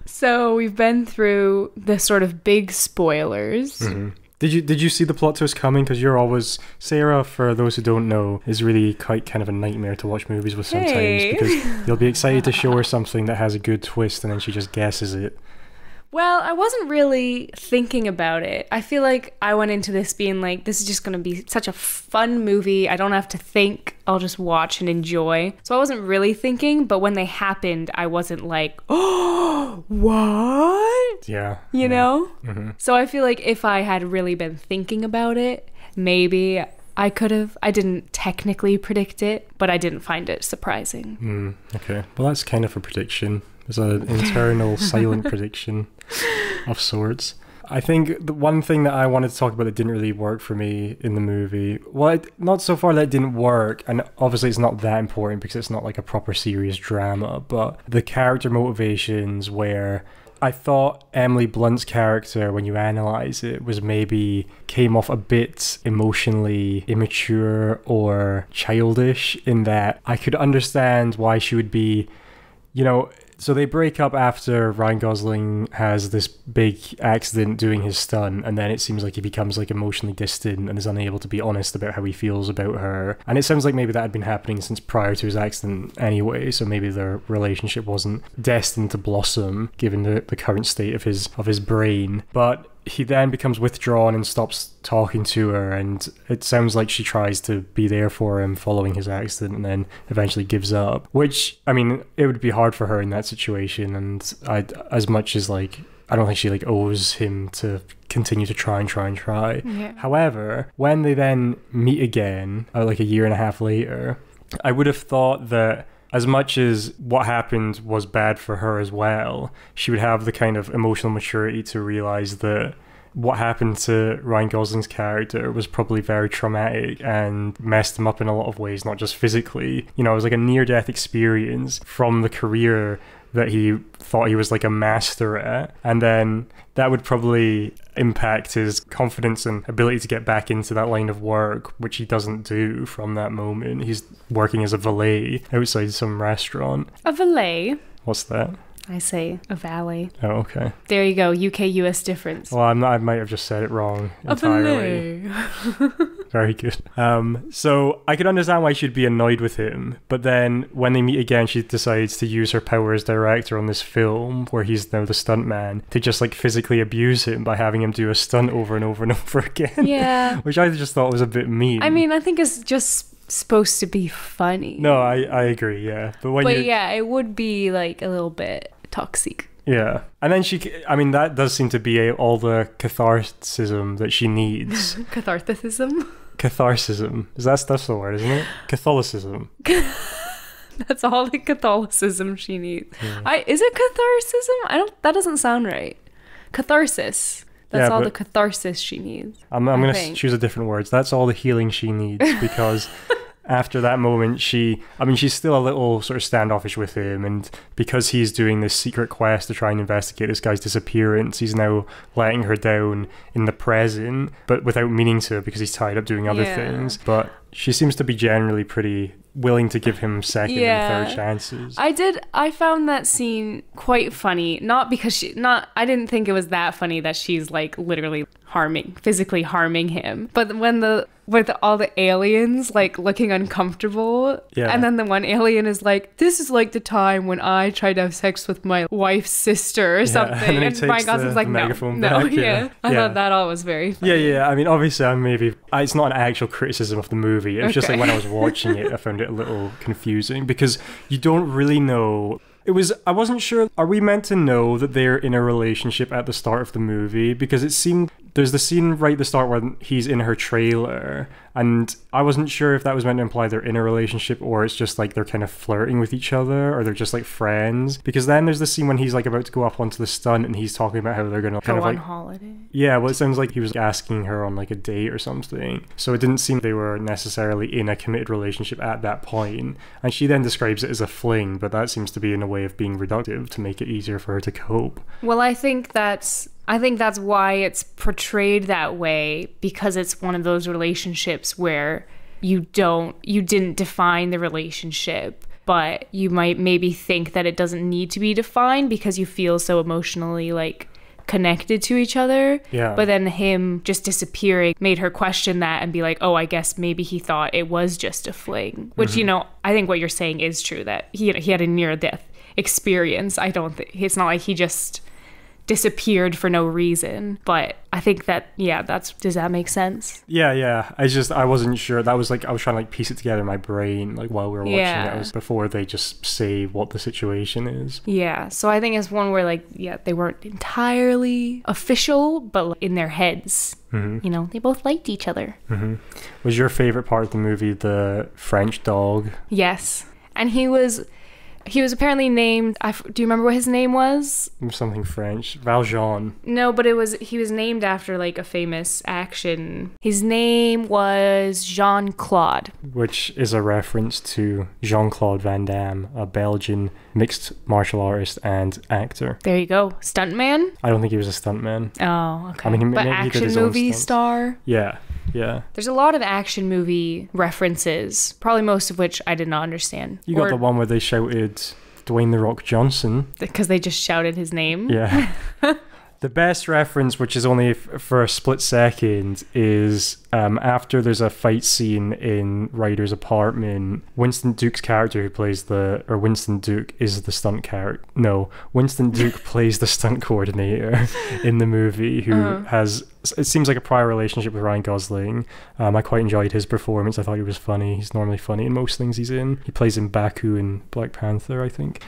So we've been through the sort of big spoilers. Mm-hmm. Did you see the plot twist coming? Because you're always... Sarah, for those who don't know, is really quite kind of a nightmare to watch movies with sometimes. Because you'll be excited to show her something that has a good twist and then she just guesses it. Well, I wasn't really thinking about it. I feel like I went into this being like, this is just going to be such a fun movie. I don't have to think. I'll just watch and enjoy. So I wasn't really thinking, but when they happened, I wasn't like, oh, what? Yeah. You know? Mm-hmm. So I feel like if I had really been thinking about it, maybe I could have. I didn't technically predict it, but I didn't find it surprising. Okay. Well, that's kind of a prediction. There's an internal silent prediction of sorts. I think the one thing that I wanted to talk about that didn't really work for me in the movie, well, not so far that it didn't work, and obviously it's not that important because it's not like a proper serious drama, but the character motivations where I thought Emily Blunt's character, when you analyse it, came off a bit emotionally immature or childish, in that I could understand why she would be, you know... So they break up after Ryan Gosling has this big accident doing his stunt, and then it seems like he becomes like emotionally distant and is unable to be honest about how he feels about her. And it sounds like maybe that had been happening since prior to his accident anyway, so maybe their relationship wasn't destined to blossom given the current state of his brain. But he then becomes withdrawn and stops talking to her, and it sounds like she tries to be there for him following his accident and then eventually gives up, which, I mean, it would be hard for her in that situation, and as much as like I don't think she like owes him to continue to try. Yeah. However, when they then meet again like a year and a half later, I would have thought that as much as what happened was bad for her as well, she would have the kind of emotional maturity to realize that what happened to Ryan Gosling's character was probably very traumatic and messed him up in a lot of ways, not just physically. You know, it was like a near-death experience from the career that he thought he was like a master at, and then that would probably impact his confidence and ability to get back into that line of work, which he doesn't do from that moment. He's working as a valet outside some restaurant. A valet? What's that? I say a valet. Oh, okay. There you go, UK-US difference. Well, I might have just said it wrong entirely. A valet. Very good. So I could understand why she'd be annoyed with him, but then when they meet again, she decides to use her power as director on this film, where he's now the stuntman, to just like physically abuse him by having him do a stunt over and over and over again. Yeah. Which I just thought was a bit mean. I mean, I think it's just supposed to be funny. No, I agree, yeah. But yeah, it would be like a little bit toxic. Yeah. And then that does seem to be all the catharticism that she needs. Catharticism? Catharticism. That's the word, isn't it? Catholicism. That's all the Catholicism she needs. Yeah. Is it catharticism? That doesn't sound right. Catharsis. That's all the catharsis she needs. I'm going to choose a different words. That's all the healing she needs, because after that moment, she's still a little sort of standoffish with him, and because he's doing this secret quest to try and investigate this guy's disappearance, he's now letting her down in the present, but without meaning to, because he's tied up doing other things. But she seems to be generally pretty willing to give him second and third chances. I found that scene quite funny, not because I didn't think it was that funny that she's like literally physically harming him, but with all the aliens like looking uncomfortable, and then the one alien is like, this is like the time when I tried to have sex with my wife's sister or something, and Ryan Gosling's like, no, I thought that all was very funny. Yeah. I mean, obviously it's not an actual criticism of the movie, it was just like when I was watching it I found it a little confusing, because you don't really know. I wasn't sure, are we meant to know that they're in a relationship at the start of the movie? Because it seemed, there's the scene right at the start when he's in her trailer, and I wasn't sure if that was meant to imply they're in a relationship, or it's just like they're kind of flirting with each other, or they're just like friends. Because then there's the scene when he's like about to go up onto the stunt, and he's talking about how they're gonna kind of like holiday. Yeah, well, it sounds like he was asking her on like a date or something. So it didn't seem they were necessarily in a committed relationship at that point. And she then describes it as a fling, but that seems to be in a way of being reductive to make it easier for her to cope. Well, I think that's why it's portrayed that way, because it's one of those relationships where you didn't define the relationship, but you might maybe think that it doesn't need to be defined because you feel so emotionally like connected to each other. Yeah. But then him just disappearing made her question that and be like, oh, I guess maybe he thought it was just a fling, which, I think what you're saying is true, that he had a near death experience. I don't think it's not like he just disappeared for no reason, but I think that does that make sense? Yeah. I wasn't sure. That was like, I was trying to like piece it together in my brain like while we were watching it. It was before they just say what the situation is. Yeah, so I think it's one where like they weren't entirely official, but like, in their heads, they both liked each other. Was your favorite part of the movie the French dog? Yes, and he was apparently named, do you remember what his name was? Something French. Valjean. No, but he was named after like a famous action. His name was Jean-Claude. Which is a reference to Jean-Claude Van Damme, a Belgian mixed martial artist and actor. There you go. Stuntman? I don't think he was a stuntman. Oh, okay. I mean, but action movie star? Yeah. There's a lot of action movie references, probably most of which I did not understand. You got the one where they shouted Dwayne "The Rock" Johnson. Because they just shouted his name? Yeah. The best reference, which is only for a split second, is after there's a fight scene in Ryder's apartment. Winston Duke's character, Winston Duke is the stunt character. No, Winston Duke plays the stunt coordinator in the movie, who has, it seems like, a prior relationship with Ryan Gosling. I quite enjoyed his performance. I thought he was funny. He's normally funny in most things he's in. He plays in Baku in Black Panther, I think.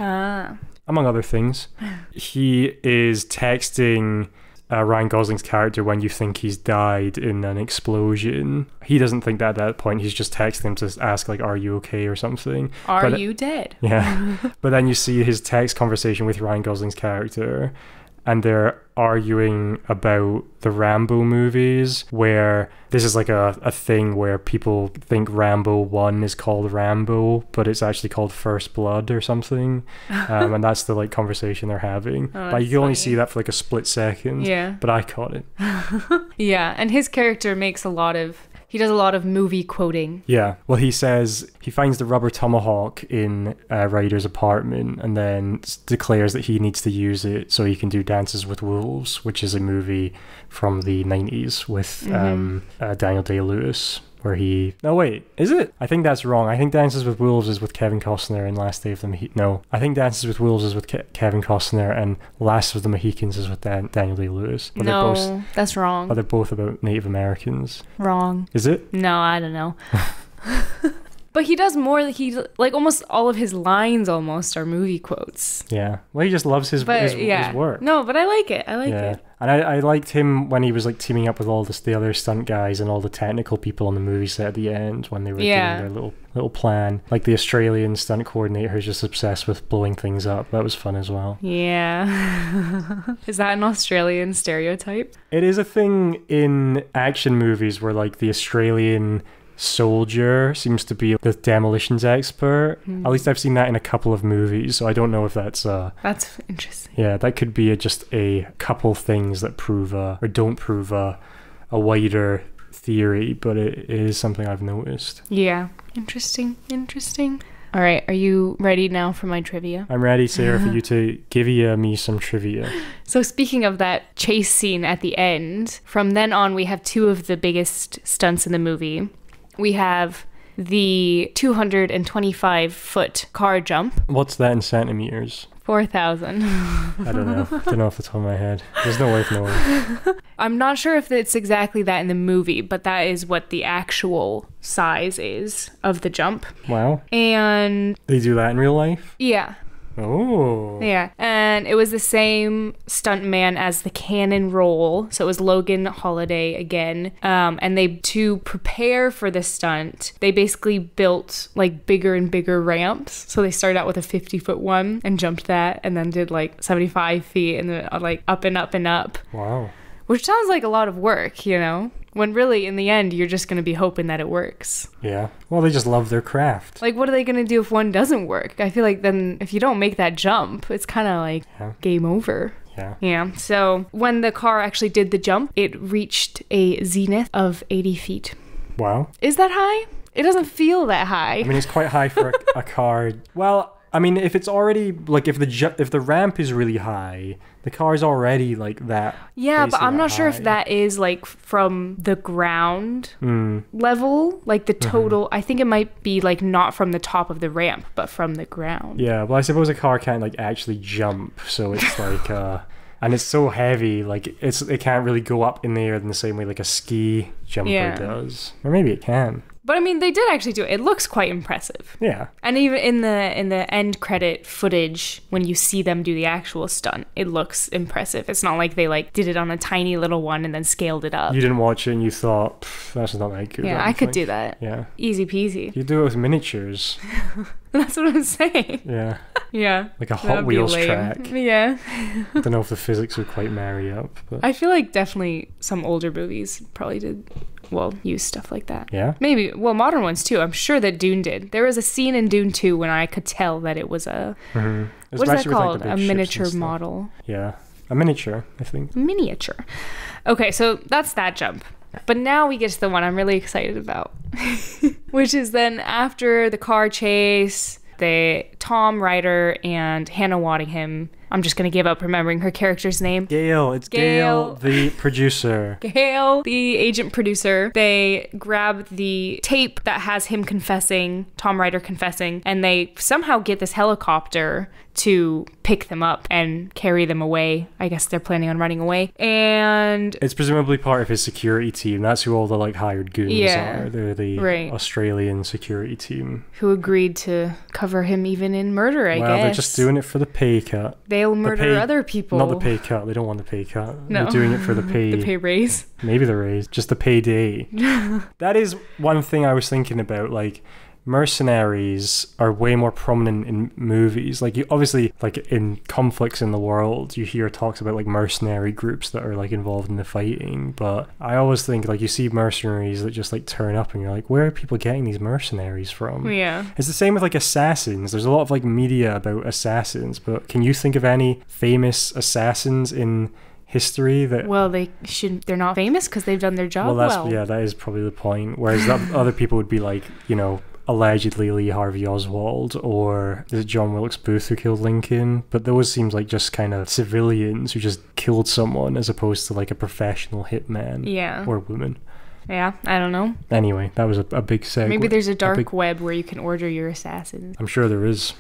Among other things. He is texting Ryan Gosling's character when you think he's died in an explosion. He doesn't think that at that point. He's just texting him to ask, like, are you okay or something. Are you dead? Yeah. But then you see his text conversation with Ryan Gosling's character, and they're arguing about the Rambo movies, where this is like a thing where people think Rambo 1 is called Rambo, but it's actually called First Blood or something. And that's the like conversation they're having. But you can only see that for like a split second. Yeah. But I caught it. Yeah, and his character he does a lot of movie quoting. Yeah. Well, he says he finds the rubber tomahawk in Ryder's apartment and then declares that he needs to use it so he can do Dances with Wolves, which is a movie from the 90s with Daniel Day-Lewis. Where no, wait, is it? I think that's wrong. I think Dances with Wolves is with Kevin Costner and Last Day of the Mohicans. No, I think Dances with Wolves is with Kevin Costner and Last of the Mohicans is with Daniel Day-Lewis. That's wrong. But they're both about Native Americans. Wrong. Is it? No, I don't know. But he does more. He like almost all of his lines almost are movie quotes. Yeah. Well, he just loves his work. No, but I like it. I like it. And I liked him when he was like teaming up with all the other stunt guys and all the technical people on the movie set at the end when they were doing their little plan. Like the Australian stunt coordinator who's just obsessed with blowing things up. That was fun as well. Yeah. Is that an Australian stereotype? It is a thing in action movies where like the Australian soldier seems to be the demolitions expert. At least I've seen that in a couple of movies, so I don't know if that's interesting. Yeah, that could be just a couple things that prove or don't prove a wider theory, but it is something I've noticed. Yeah. Interesting. All right, are you ready now for my trivia? I'm ready, Sarah, for you to give me some trivia. So speaking of that chase scene at the end, from then on we have two of the biggest stunts in the movie. We have the 225-foot car jump. What's that in centimeters? 4,000. I don't know. I don't know off the top of my head. There's no way of knowing. I'm not sure if it's exactly that in the movie, but that is what the actual size is of the jump. Wow. And they do that in real life? Yeah. Oh. Yeah. And it was the same stuntman as the cannon roll. So it was Logan Holiday again. And to prepare for the stunt, they basically built like bigger and bigger ramps. So they started out with a 50-foot one and jumped that and then did like 75 feet and then like up and up and up. Wow. Which sounds like a lot of work, you know? When really, in the end, you're just going to be hoping that it works. Yeah. Well, they just love their craft. Like, what are they going to do if one doesn't work? I feel like then if you don't make that jump, it's kind of like game over. Yeah. Yeah. So when the car actually did the jump, it reached a zenith of 80 feet. Wow. Is that high? It doesn't feel that high. I mean, it's quite high for a car. Well, I mean, if it's already like if the ramp is really high, the car is already like that. Yeah, but I'm not sure if that is like from the ground level, like the total. I think it might be like not from the top of the ramp, but from the ground. Yeah, well, I suppose a car can't like actually jump, so it's like and it's so heavy, like it can't really go up in the air in the same way like a ski jumper does, or maybe it can. But I mean, they did actually do it. It looks quite impressive. Yeah. And even in the end credit footage, when you see them do the actual stunt, it looks impressive. It's not like they like did it on a tiny little one and then scaled it up. You didn't watch it and you thought, that's not that good. Yeah, I could do that. Yeah. Easy peasy. You do it with miniatures. That's what I'm saying. Yeah. Yeah. Like a Hot Wheels track. Yeah. I don't know if the physics would quite marry up. But I feel like definitely some older movies probably did use stuff like that. Yeah? Maybe. Well, modern ones too. I'm sure that Dune did. There was a scene in Dune 2 when I could tell that it was a... Mm-hmm. What is that called? Like, a miniature model. Yeah. A miniature, I think. Miniature. Okay, so that's that jump. But now we get to the one I'm really excited about. Which is then after the car chase, Tom Ryder and Hannah Waddingham. I'm just going to give up remembering her character's name. Gail. It's Gail, the producer. Gail, the agent producer. They grab the tape that has him confessing, Tom Ryder confessing, and they somehow get this helicopter to pick them up and carry them away. I guess they're planning on running away. And it's presumably part of his security team. That's who all the like hired goons are. They're the Australian security team. Who agreed to cover him even in murder, I guess. Well, they're just doing it for the pay cut. They'll murder other people. Not the pay cut. They don't want the pay cut. No. They're doing it for the pay. The pay raise. Maybe the raise. Just the payday. That is one thing I was thinking about, like... mercenaries are way more prominent in movies. Like, you obviously, like in conflicts in the world, you hear talks about like mercenary groups that are like involved in the fighting, but I always think like you see mercenaries that just like turn up and you're like, where are people getting these mercenaries from? Yeah. It's the same with like assassins. There's a lot of like media about assassins, but can you think of any famous assassins in history that... Well, they're not famous because they've done their job well. Yeah, that is probably the point. Whereas other people would be like, you know, allegedly Lee Harvey Oswald, or is it John Wilkes Booth who killed Lincoln? But those seems like just kind of civilians who just killed someone as opposed to like a professional hitman or woman. Yeah, I don't know. Anyway, that was a big segue. Maybe there's a dark web where you can order your assassins. I'm sure there is.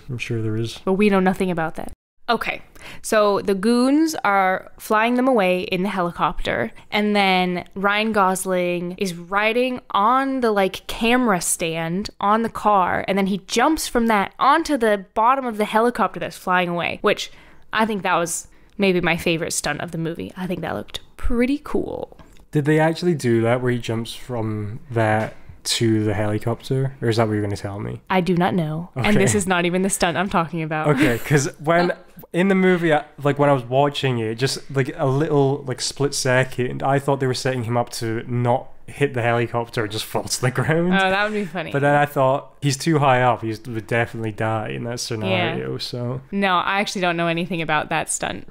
But we know nothing about that. Okay, so the goons are flying them away in the helicopter, and then Ryan Gosling is riding on the like camera stand on the car, and then he jumps from that onto the bottom of the helicopter that's flying away, which I think that was maybe my favorite stunt of the movie. I think that looked pretty cool. Did they actually do that where he jumps from that to the helicopter, or is that what you're going to tell me? I do not know, and this is not even the stunt I'm talking about. Okay, because when in the movie, like when I was watching it, just like a little like split second, I thought they were setting him up to not hit the helicopter, just fall to the ground. Oh, that would be funny. But then I thought he's too high up; he would definitely die in that scenario. Yeah. So no, I actually don't know anything about that stunt.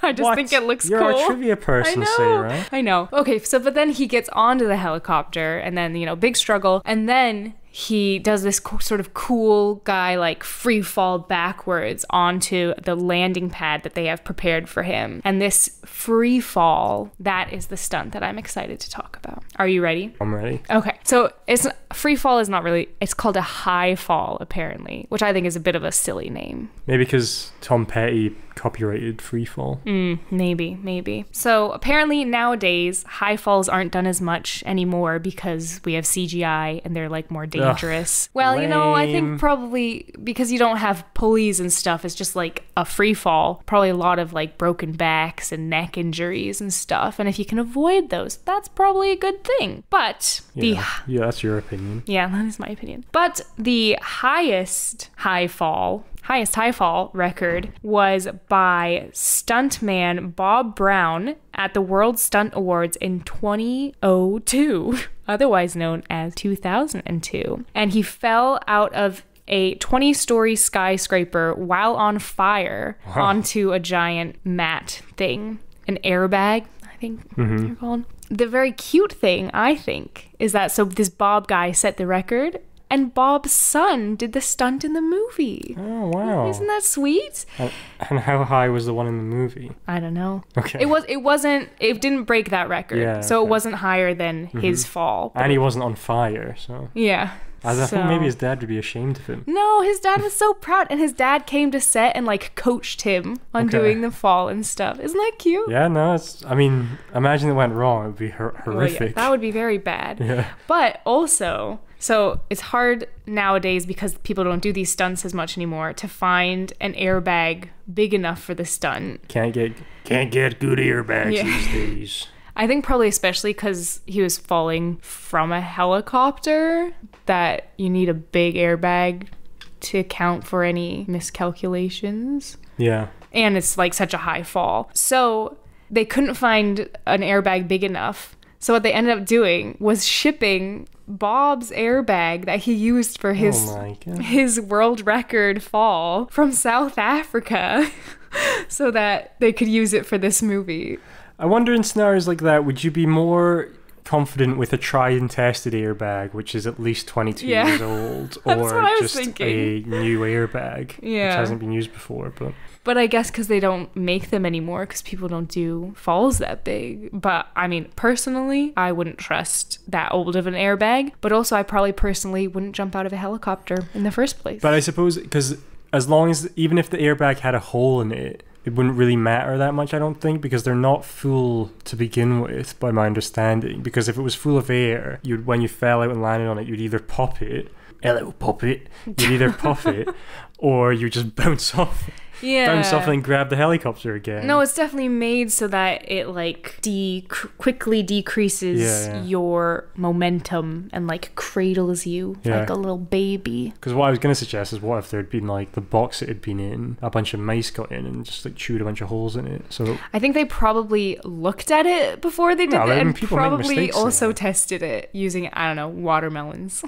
I just what? think it looks You're cool. a trivia person, I know. Sarah. I know. Okay, so but then he gets onto the helicopter, and then big struggle, and then he does this sort of cool guy like free fall backwards onto the landing pad that they have prepared for him. And this free fall, that is the stunt that I'm excited to talk about. Are you ready? I'm ready. Okay, so free fall is not really, it's called a high fall apparently, which I think is a bit of a silly name. Maybe because Tom Petty copyrighted Free Fall. Maybe. So apparently nowadays high falls aren't done as much anymore because we have CGI and they're like more dangerous. Well, I think lame. probably because you don't have pulleys and stuff, it's just like a free fall. Probably a lot of like broken backs and neck injuries and stuff. And if you can avoid those, that's probably a good thing. But Yeah, that's your opinion. yeah, that is my opinion. But the highest high fall record was by stuntman Bob Brown at the World Stunt Awards in 2002, otherwise known as 2002. And he fell out of a 20-story skyscraper while on fire onto a giant mat thing, an airbag, I think they're called. The very cute thing, I think, is that so this Bob guy set the record, and Bob's son did the stunt in the movie. Oh, wow. Isn't that sweet? And how high was the one in the movie? I don't know. Okay. It didn't break that record. Yeah, so okay. it wasn't higher than his fall. And he wasn't on fire, so... Yeah. I think maybe his dad would be ashamed of him. No, his dad was so proud, and his dad came to set and like coached him on doing the fall and stuff. Isn't that cute? Yeah, no, imagine it went wrong. It would be horrific. Well, yeah, that would be very bad. Yeah. But also, so it's hard nowadays because people don't do these stunts as much anymore to find an airbag big enough for the stunt. Can't get good airbags these days. I think probably especially because he was falling from a helicopter that you need a big airbag to account for any miscalculations. Yeah. And it's like such a high fall. So they couldn't find an airbag big enough. So what they ended up doing was shipping Bob's airbag that he used for his world record fall from South Africa so that they could use it for this movie. I wonder in scenarios like that, would you be more confident with a tried and tested airbag, which is at least 22 years old, or just a new airbag, which hasn't been used before? But I guess because they don't make them anymore because people don't do falls that big. But I mean, personally, I wouldn't trust that old of an airbag. But also, I probably personally wouldn't jump out of a helicopter in the first place. But I suppose because as long as, even if the airbag had a hole in it, it wouldn't really matter that much, I don't think, because they're not full to begin with, by my understanding. Because if it was full of air, when you fell out and landed on it, you'd either pop it, you'd either pop it, or you just bounce off. Bounce off and grab the helicopter again. No, it's definitely made so that it like quickly decreases your momentum and like cradles you like a little baby. Because what I was going to suggest is, what if there'd been like the box it had been in, a bunch of mice got in and just like chewed a bunch of holes in it. So I think they probably looked at it before they did it, and probably also tested it using, I don't know, watermelons.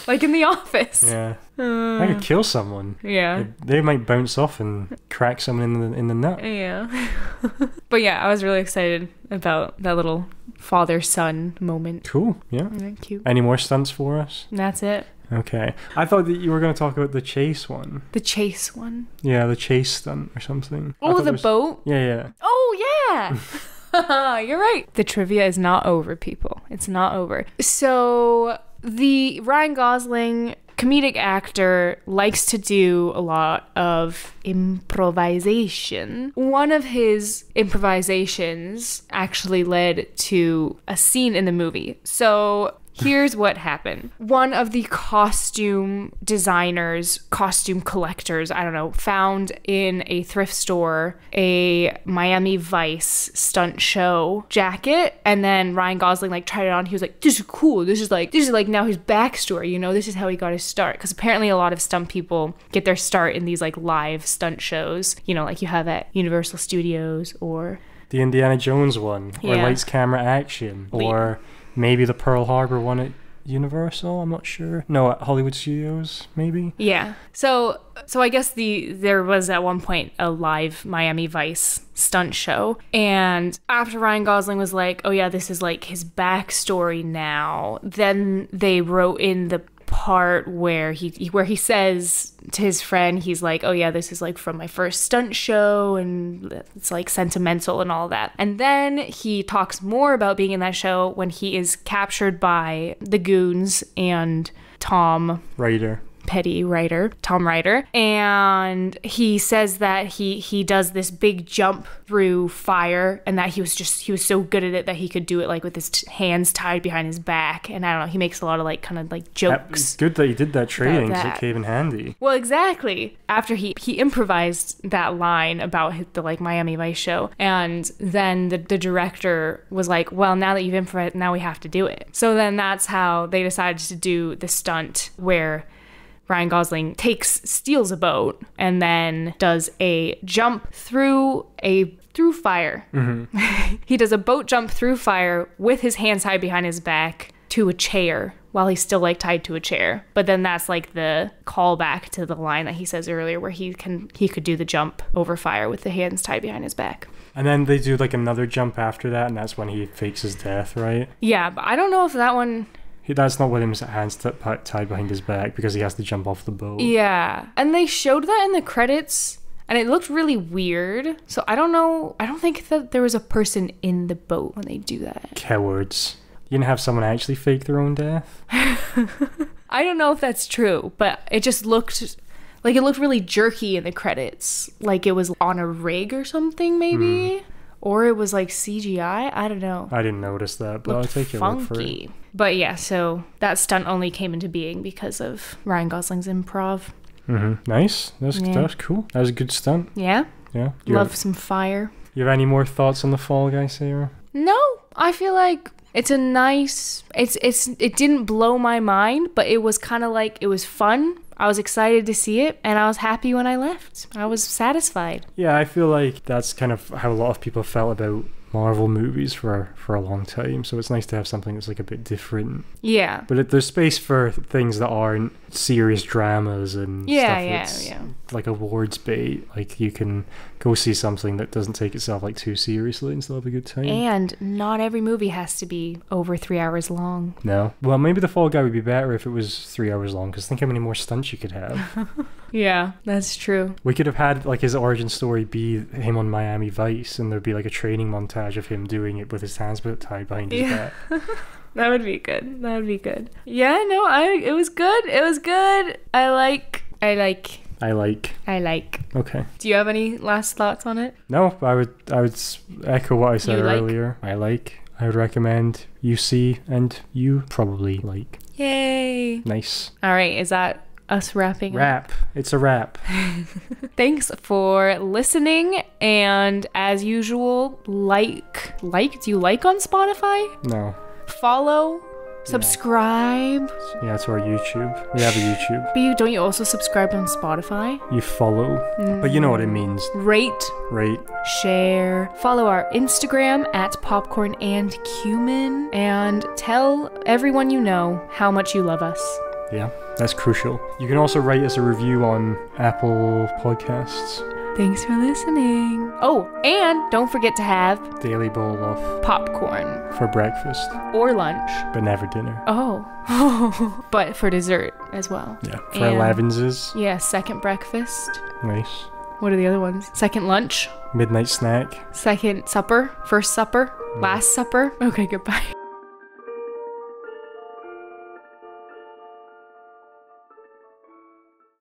Like in The Office. Yeah. I could kill someone. Yeah. They might bounce off and crack someone in the nut. Yeah. But yeah, I was really excited about that little father-son moment. Cool. Yeah. Cute. Any more stunts for us? That's it. Okay. I thought that you were going to talk about the chase one. The chase one? Yeah, the chase stunt or something. Oh, the boat? Yeah. Oh, yeah. You're right. The trivia is not over, people. It's not over. So the Ryan Gosling comedic actor, likes to do a lot of improvisation. One of his improvisations actually led to a scene in the movie. So here's what happened. One of the costume designers, costume collectors, I don't know, found in a thrift store a Miami Vice stunt show jacket, and then Ryan Gosling like tried it on. He was like, "This is cool. This is like now his backstory. You know, this is how he got his start." Because apparently a lot of stunt people get their start in these like live stunt shows. You know, like you have at Universal Studios or The Indiana Jones one, or Yeah. Lights, Camera, Action, or maybe the Pearl Harbor one at Universal. I'm not sure. No, at Hollywood Studios, maybe. Yeah. So I guess there was at one point a live Miami Vice stunt show, and after Ryan Gosling was like, "Oh yeah, this is like his backstory now," then they wrote in the part where he says to his friend, he's like, "Oh yeah, this is like from my first stunt show, and it's like sentimental and all that." And then he talks more about being in that show when he is captured by the goons and Tom Ryder, and he says that he does this big jump through fire, and that he was so good at it that he could do it like with his hands tied behind his back. And I don't know, he makes a lot of like kind of like jokes. It's good that you did that training, because that. it came in handy. Well, exactly. After he improvised that line about the like Miami Vice show, and then the director was like, "Well, now that you've improvised, now we have to do it." So then that's how they decided to do the stunt where Ryan Gosling steals a boat and then does a jump through fire. Mm-hmm. He does a boat jump through fire with his hands tied behind his back to a chair while he's still like tied to a chair. But then that's like the callback to the line that he says earlier where he could do the jump over fire with the hands tied behind his back. And then they do like another jump after that, and that's when he fakes his death, right? Yeah, but I don't know if that one... That's not with his hands tied behind his back, because he has to jump off the boat. Yeah. And they showed that in the credits, and it looked really weird. So I don't know. I don't think that there was a person in the boat when they do that. Cowards. You didn't have someone actually fake their own death? I don't know if that's true, but it just looked... like, it looked really jerky in the credits. Like it was on a rig or something, maybe? Or it was like CGI. I don't know. I didn't notice that, but I'll take your word for it. But yeah, so that stunt only came into being because of Ryan Gosling's improv. Mm-hmm. Nice. That's cool. That was a good stunt. Yeah? Yeah. Love some fire. You have any more thoughts on the Fall Guy, Sarah? No, I feel like it's a nice... It didn't blow my mind, but it was kind of like, it was fun. I was excited to see it, and I was happy when I left. I was satisfied. Yeah, I feel like that's kind of how a lot of people felt about Marvel movies for a long time, so it's nice to have something that's like a bit different. Yeah. But there's space for things that aren't serious dramas and stuff that's like awards bait. Like you can go see something that doesn't take itself like too seriously and still have a good time. And not every movie has to be over 3 hours long. No. Well, maybe The Fall Guy would be better if it was 3 hours long, because think how many more stunts you could have. Yeah, that's true. We could have had like his origin story be him on Miami Vice, and there'd be like a training montage of him doing it with his hands tied behind his back. That would be good. That would be good. Yeah, no, it was good. It was good. I like. Okay. Do you have any last thoughts on it? No, I would echo what I said earlier. I would recommend you see, and you probably like. Yay. Nice. All right, is that us wrapping up? It's a wrap. Thanks for listening, and as usual, do you like on Spotify? No. Follow, subscribe. Yeah, to our YouTube. We have a YouTube. But don't you also subscribe on Spotify? You follow. But you know what it means. Rate. Share. Follow our Instagram at Popcorn and Cumin, and tell everyone you know how much you love us. Yeah, that's crucial. You can also write us a review on Apple Podcasts. Thanks for listening. Oh, and don't forget to have daily bowl of popcorn for breakfast or lunch, but never dinner. Oh, but for dessert as well. Yeah, for 11s. Yeah, second breakfast. Nice. What are the other ones? Second lunch. Midnight snack. Second supper. First supper. Last supper. Okay, goodbye.